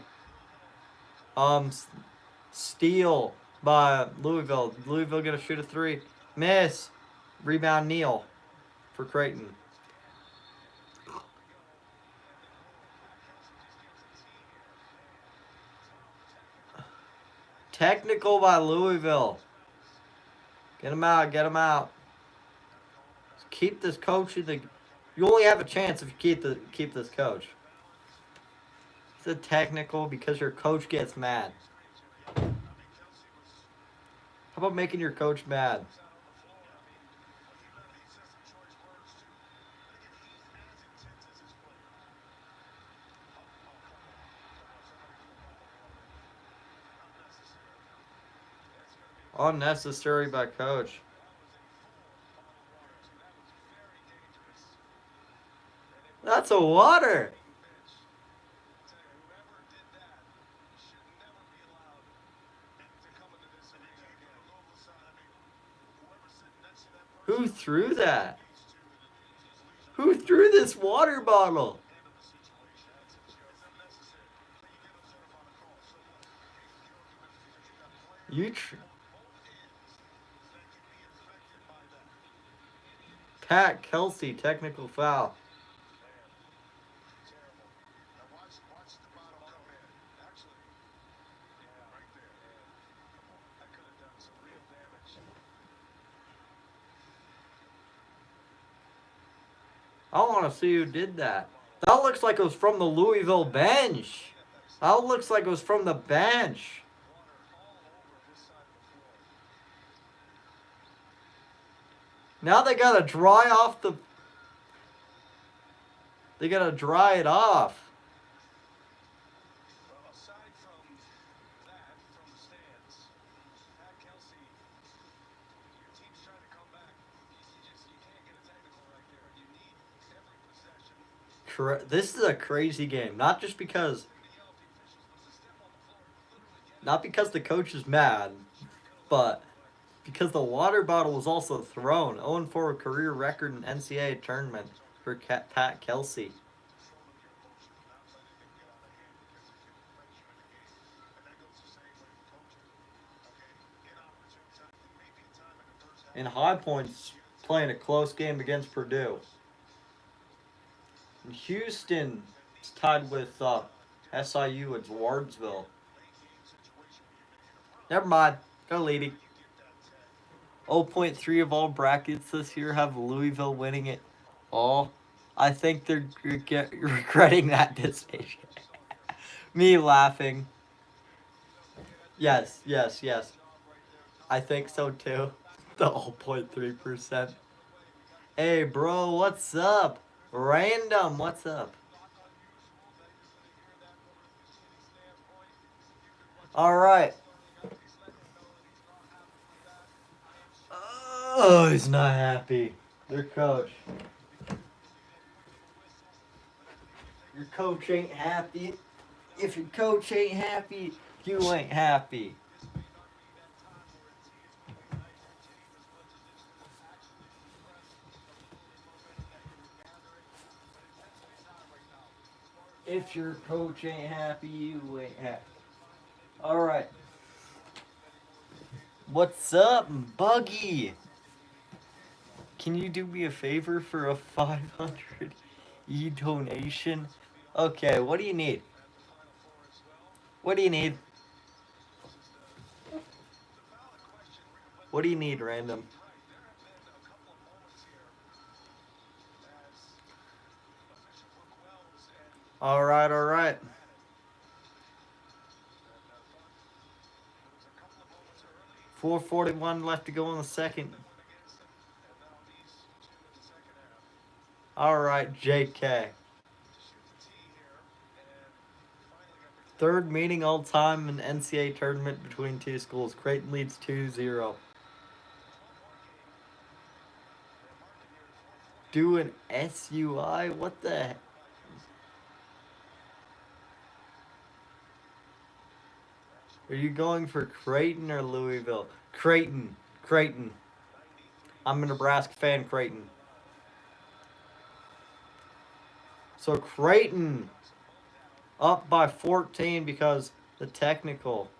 Speaker 1: Steal by Louisville. Louisville gonna shoot a three. Miss. Rebound Neal for Creighton. Technical by Louisville. Get him out. Get him out. Keep this coach in the. You only have a chance if you keep this coach. It's a technical because your coach gets mad. How about making your coach mad? Unnecessary by coach. That's a water. Who threw that? Who threw this water bottle? Pat Kelsey, technical foul. I want to see who did that. That looks like it was from the Louisville bench. That looks like it was from the bench. Now they gotta dry off the. They gotta dry it off. This is a crazy game. Not because the coach is mad, but because the water bottle was also thrown. 0-4 career record in NCAA tournament for Pat Kelsey. And High Point's playing a close game against Purdue. And Houston is tied with SIU at Wardsville. Never mind. Go Lady. 0.3 of all brackets this year have Louisville winning it all. I think they're regretting that decision. Me laughing. Yes. I think so too. The 0.3%. Hey, bro, what's up? Random, what's up? All right. Oh, he's not happy. Their coach. Your coach ain't happy. If your coach ain't happy, you ain't happy. If your coach ain't happy, you ain't happy. All right. What's up, Buggy? Can you do me a favor for a 500 donation? Okay, what do you need? What do you need? What do you need, Random? All right, all right. .441 left to go in the second. All right, JK. Third meeting all time in NCAA tournament between two schools. Creighton leads 2-0. Do an SUI? What the heck? Are you going for Creighton or Louisville? Creighton. Creighton. I'm a Nebraska fan, Creighton. So Creighton up by 14 because the technical.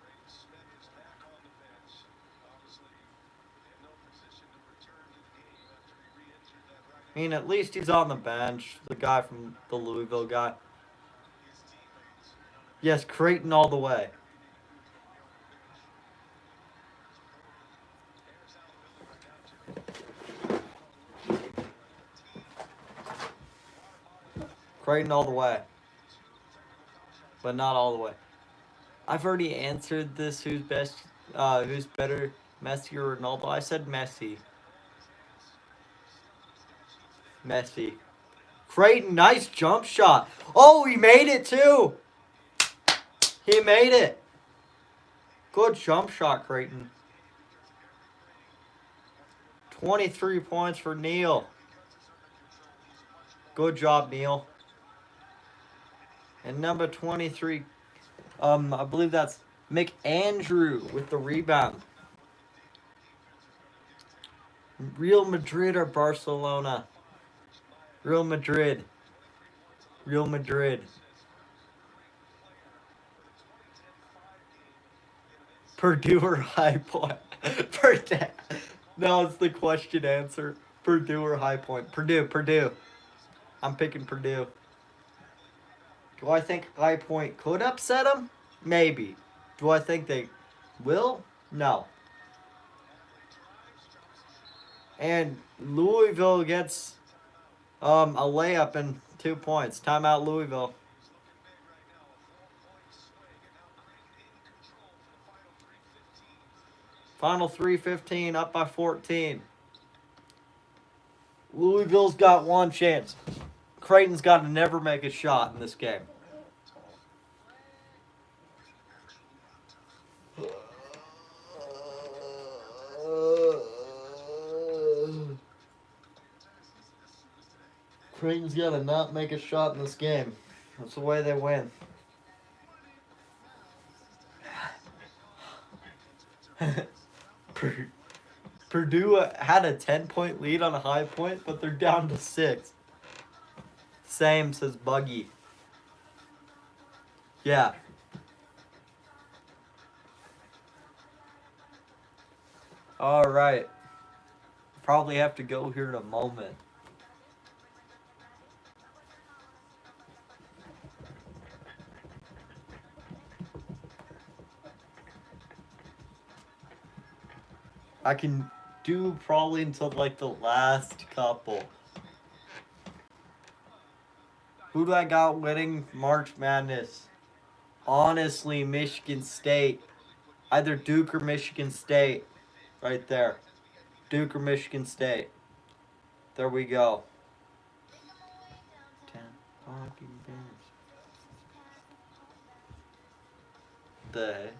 Speaker 1: I mean, at least he's on the bench. The guy from the Louisville guy. Yes, Creighton all the way. Creighton all the way. But not all the way. I've already answered this. Who's best? Who's better, Messi or Ronaldo? I said Messi. Messi. Creighton, nice jump shot. Oh, he made it too. He made it. Good jump shot, Creighton. 23 points for Neil. Good job, Neil. And number 23, I believe that's McAndrew with the rebound. Real Madrid or Barcelona? Real Madrid. Real Madrid. Purdue or High Point? Purdue. No, it's the question answer. Purdue or High Point? Purdue. I'm picking Purdue. Do I think High Point could upset them? Maybe. Do I think they will? No. And Louisville gets a layup and 2 points. Timeout, Louisville. Final 3:15, up by 14. Louisville's got one chance. Creighton's got to never make a shot in this game. Creighton's got to not make a shot in this game. That's the way they win. Purdue had a 10-point lead on a High Point, but they're down to 6. Same, says Buggy. Yeah. All right. Probably have to go here in a moment. I can do probably until like the last couple. Who do I got winning March Madness? Honestly, Michigan State. Either Duke or Michigan State. Right there. Duke or Michigan State. There we go. 10 fucking bears. The heck?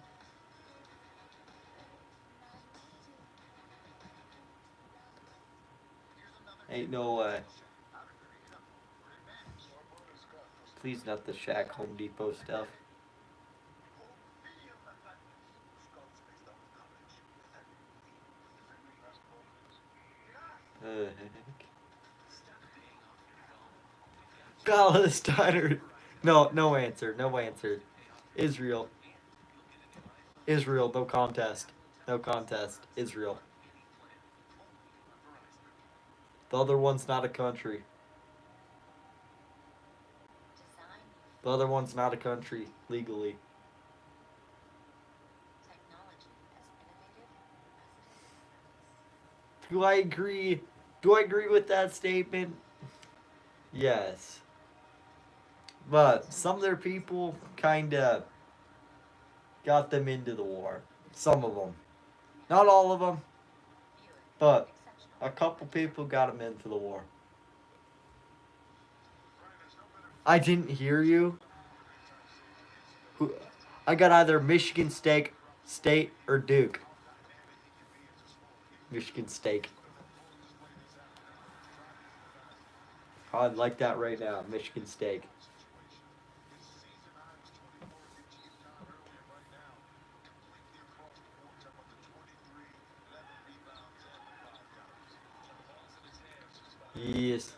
Speaker 1: Ain't no way. Please not the Shaq Home Depot stuff. The heck? Palestine. No answer. No answer. Israel. Israel, no contest. No contest. Israel. The other one's not a country. The other one's not a country legally. Do I agree? Do I agree with that statement? Yes. But some of their people kind of got them into the war. Some of them. Not all of them, but a couple people got them into the war. I didn't hear you. Who? I got either Michigan State or Duke. Michigan State. I'd like that right now. Michigan State. Yes.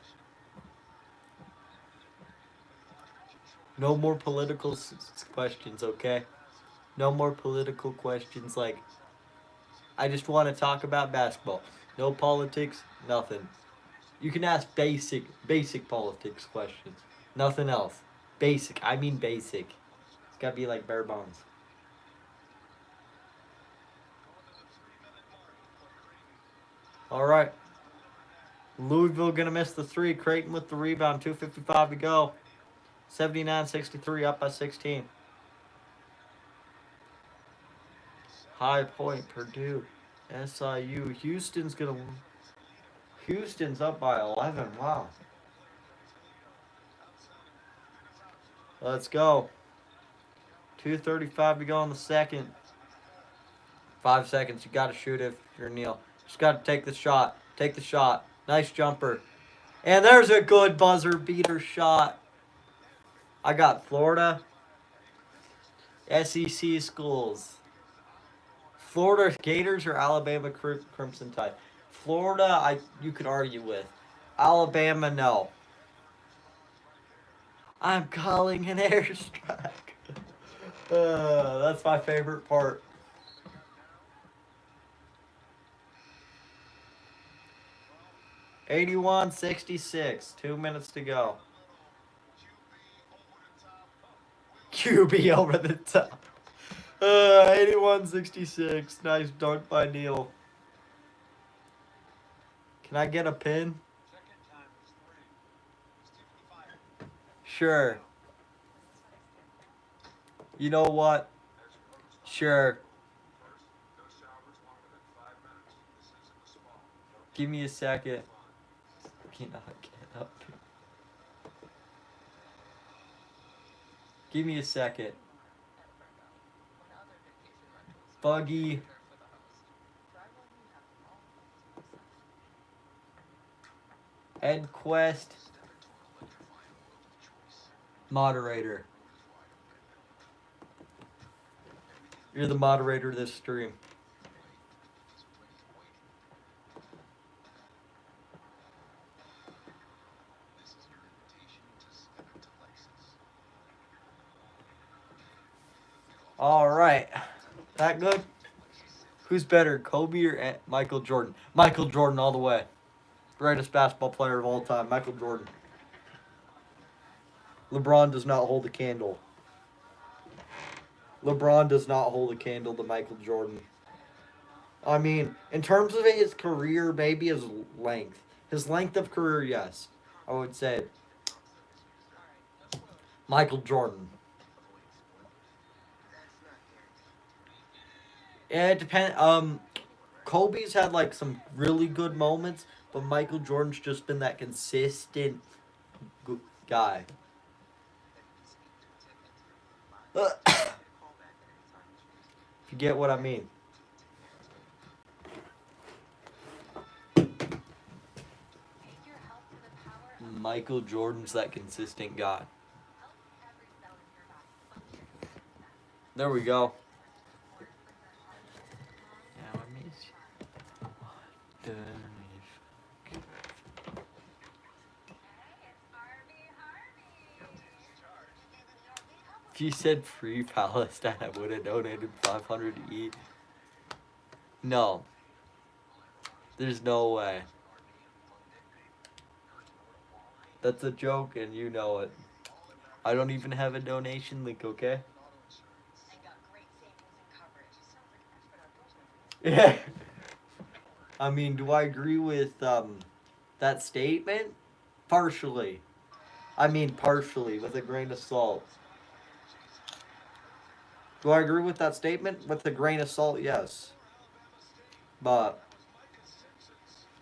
Speaker 1: No more political questions, okay? No more political questions like, I just want to talk about basketball. No politics, nothing. You can ask basic politics questions. Nothing else. Basic. I mean basic. It's gotta be like bare bones. All right. Louisville gonna miss the three. Creighton with the rebound. 2:55 to go. 79-63 up by 16. High Point, Purdue, SIU. Houston's up by 11. Wow. Let's go. 2:35 to go in the second. 5 seconds. You got to shoot if you're Neil. Just got to take the shot. Take the shot. Nice jumper. And there's a good buzzer beater shot. I got Florida. SEC schools. Florida Gators or Alabama Crimson Tide? Florida, you could argue with. Alabama, no. I'm calling an airstrike. That's my favorite part. $81-66. 2 minutes to go. QB over the top. 81-66. Nice dunk by Neil. Can I get a pin? Sure. You know what? Sure. Give me a second. Cannot get up. Give me a second. Buggy. Ed Quest. Moderator. You're the moderator of this stream. All right. That good? Who's better, Kobe or Michael Jordan? Michael Jordan all the way. Greatest basketball player of all time, Michael Jordan. LeBron does not hold a candle. LeBron does not hold a candle to Michael Jordan. I mean, in terms of his career, maybe his length. His length of career, yes. I would say Michael Jordan. Yeah, it depends. Kobe's had like some really good moments, but Michael Jordan's just been that consistent guy. If you get what I mean. Michael Jordan's that consistent guy. There we go. If you said free Palestine, I would have donated 500 each. No. There's no way. That's a joke and you know it. I don't even have a donation link, okay? Yeah. I mean, do I agree with that statement? Partially. I mean partially, with a grain of salt. Do I agree with that statement? With a grain of salt, yes. But,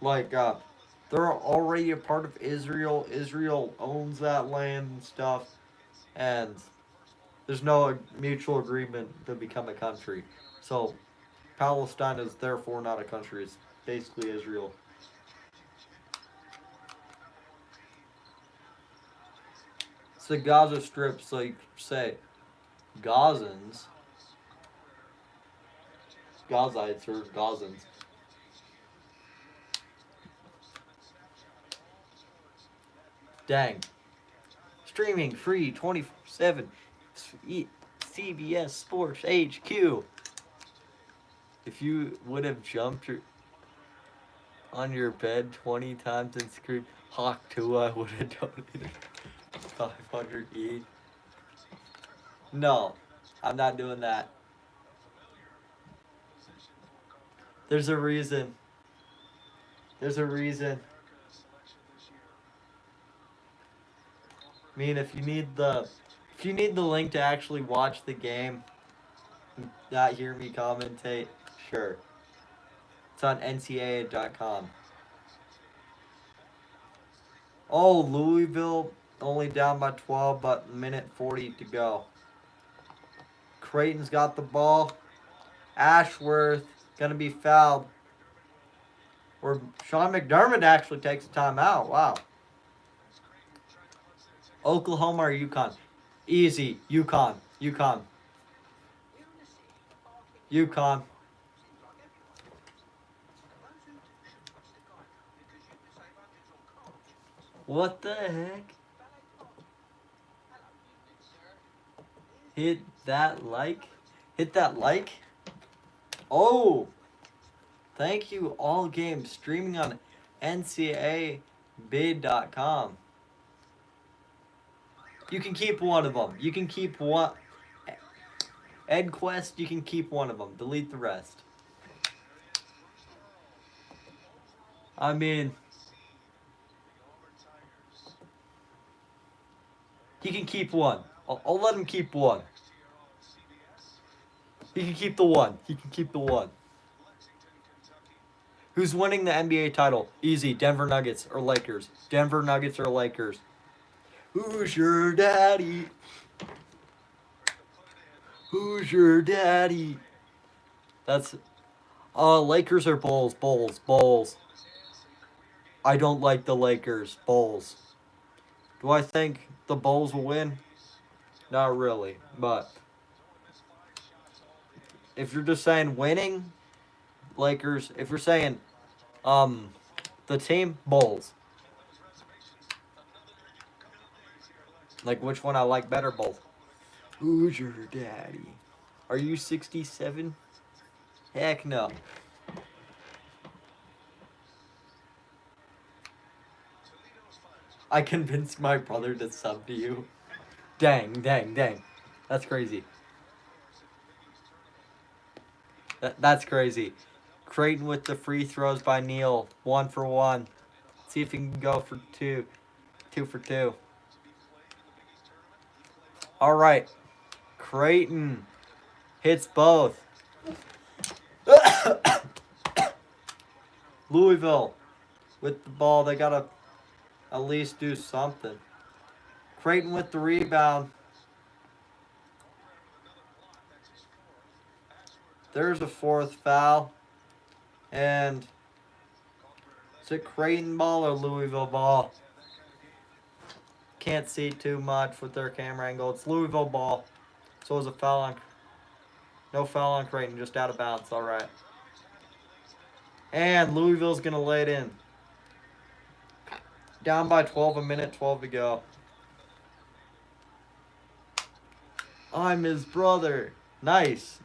Speaker 1: like, they're already a part of Israel. Israel owns that land and stuff. And there's no mutual agreement to become a country. So, Palestine is therefore not a country. It's basically Israel. It's the Gaza Strip, so you say Gazans, Gazites, or Gazans. Dang. Streaming free 24/7. CBS Sports HQ. If you would have jumped on your bed 20 times and screamed Hawk 2, I would have donated 500 each. No, I'm not doing that. There's a reason. There's a reason. I mean, if you need the link to actually watch the game, not hear me commentate, sure. It's on ncaa.com. Oh, Louisville only down by 12, but minute 40 to go. Creighton's got the ball. Ashworth gonna be fouled. Or Sean McDermott actually takes a timeout. Wow. Oklahoma or UConn? Easy. UConn. UConn. UConn. What the heck? Hit that like? Hit that like? Oh! Thank you, all games streaming on NCAAbid.com. You can keep one of them. You can keep one. EdQuest, you can keep one of them. Delete the rest. I mean, he can keep one. I'll let him keep one. He can keep the one. He can keep the one. Who's winning the NBA title? Easy. Denver Nuggets or Lakers. Denver Nuggets or Lakers. Who's your daddy? Who's your daddy? That's Lakers or Bulls? Bulls. I don't like the Lakers. Bulls. Do I think the Bulls will win? Not really, but if you're just saying winning, Lakers. If you're saying the team, Bulls. Like which one I like better, both. Who's your daddy? Are you 67? Heck no. I convinced my brother to sub to you. Dang. That's crazy. That's crazy. Creighton with the free throws by Neal. 1 for 1. See if he can go for 2. 2 for 2. All right. Creighton hits both. Louisville with the ball. They got to at least do something. Creighton with the rebound. There's a fourth foul. And is it Creighton ball or Louisville ball? Can't see too much with their camera angle. It's Louisville ball. So it was a foul on... No foul on Creighton, just out of bounds. All right. And Louisville's going to lay it in. Down by 12, a minute 12 to go. I'm his brother. Nice.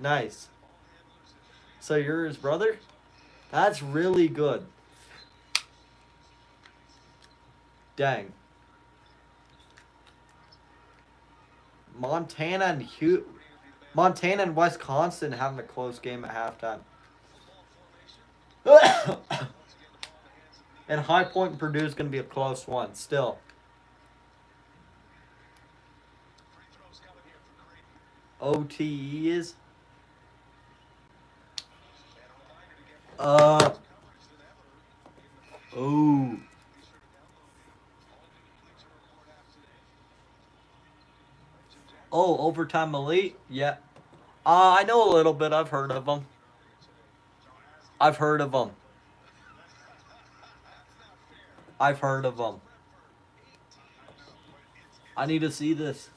Speaker 1: So you're his brother? That's really good. Dang. Montana and Wisconsin having a close game at halftime. And High Point and Purdue is going to be a close one still. OTE is. Oh. Oh, Overtime Elite? Yeah. I know a little bit. I've heard of them. I've heard of them. I've heard of them. I need to see this.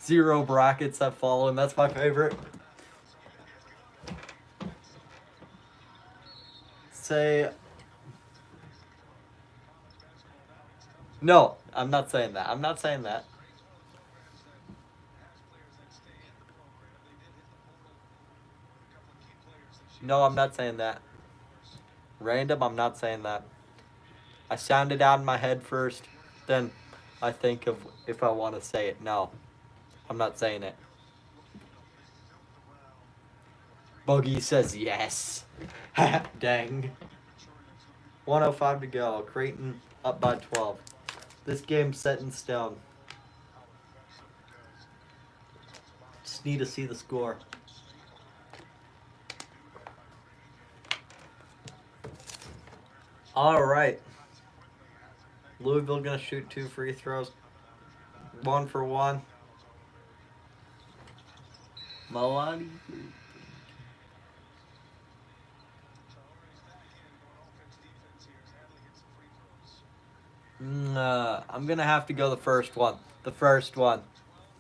Speaker 1: Zero brackets have fallen. That's my favorite. Say. No, I'm not saying that. I'm not saying that. No, I'm not saying that. Random, I'm not saying that. I sound it out in my head first, then I think of if I want to say it. No, I'm not saying it. Buggy says yes. Dang. 1:05 to go. Creighton up by 12. This game's set in stone. Just need to see the score. All right. Louisville gonna shoot 2 free throws. 1 for 1. Malani. I'm gonna have to go the first one. The first one.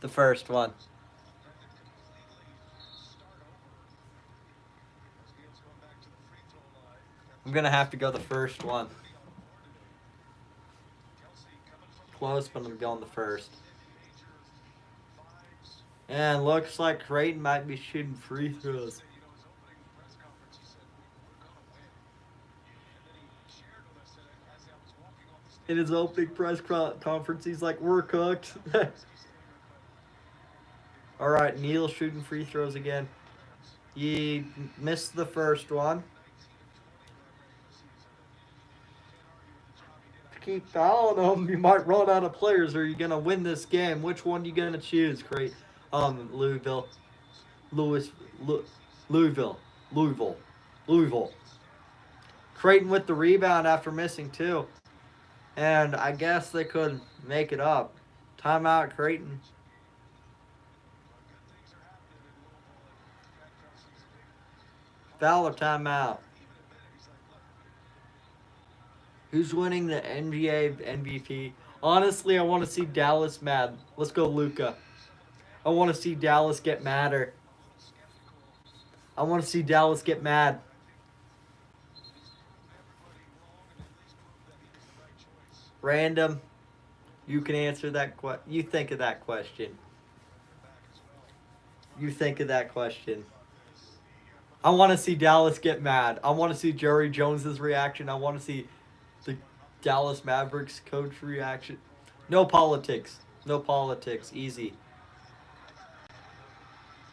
Speaker 1: The first one. I'm gonna have to go the first one. Close, but I'm going the first. And looks like Creighton might be shooting free throws. In his opening press conference, he's like, "We're cooked." All right, Neil shooting free throws again. He missed the first one. Keep fouling him, you might run out of players. Or you're gonna win this game. Which one you gonna choose, Creighton? Louisville, Louisville. Creighton with the rebound after missing 2, and I guess they could make it up. Timeout, Creighton. Foul or timeout? Who's winning the NBA MVP? Honestly, I want to see Dallas mad. Let's go, Luka. I want to see Dallas get madder. I want to see Dallas get mad. Random. You can answer that question. You think of that question. You think of that question. I want to see Dallas get mad. I want to see Jerry Jones's reaction. I want to see the Dallas Mavericks coach reaction. No politics. No politics. Easy.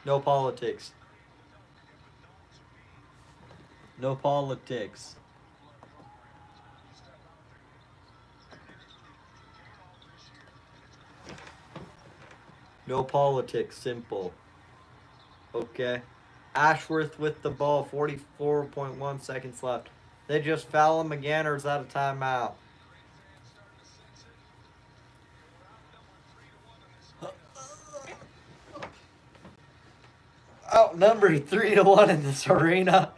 Speaker 1: No politics. No politics. No politics. Simple. Okay. Ashworth with the ball. 44.1 seconds left. They just foul him again, or is that a timeout? Outnumbered 3-1 in this arena.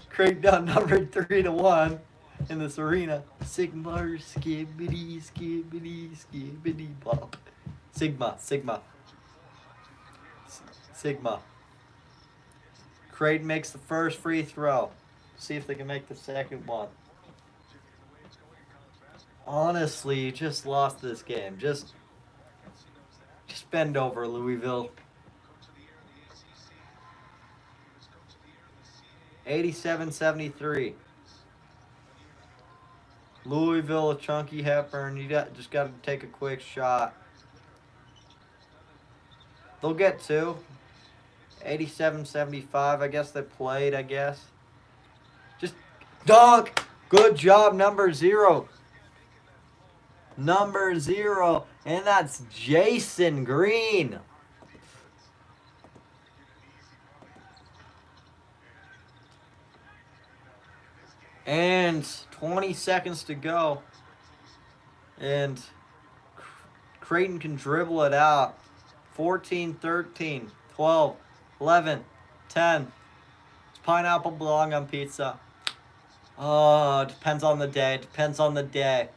Speaker 1: Creighton outnumbered 3-1 in this arena. Sigma, skibbity, skibbity, skibbity, bop. Sigma. Creighton makes the first free throw. See if they can make the second one. Honestly, you just lost this game. Just bend over, Louisville. 87-73. Louisville, a chunky Hepburn. You just got to take a quick shot. They'll get 2. 87-75. I guess they played, Just dunk. Good job, number 0. Number 0. And that's Jason Green. And 20 seconds to go. And Creighton can dribble it out. 14, 13, 12, 11, 10. Does pineapple belong on pizza? Oh, depends on the day. Depends on the day.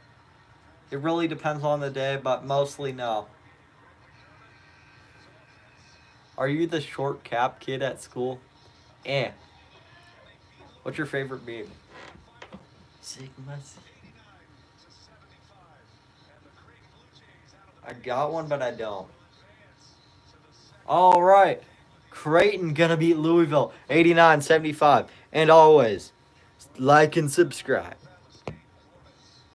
Speaker 1: It really depends on the day, but mostly no. Are you the short cap kid at school? Eh. What's your favorite meme? Sigma. I got one, but I don't. All right. Creighton gonna beat Louisville 89-75. And always, like and subscribe.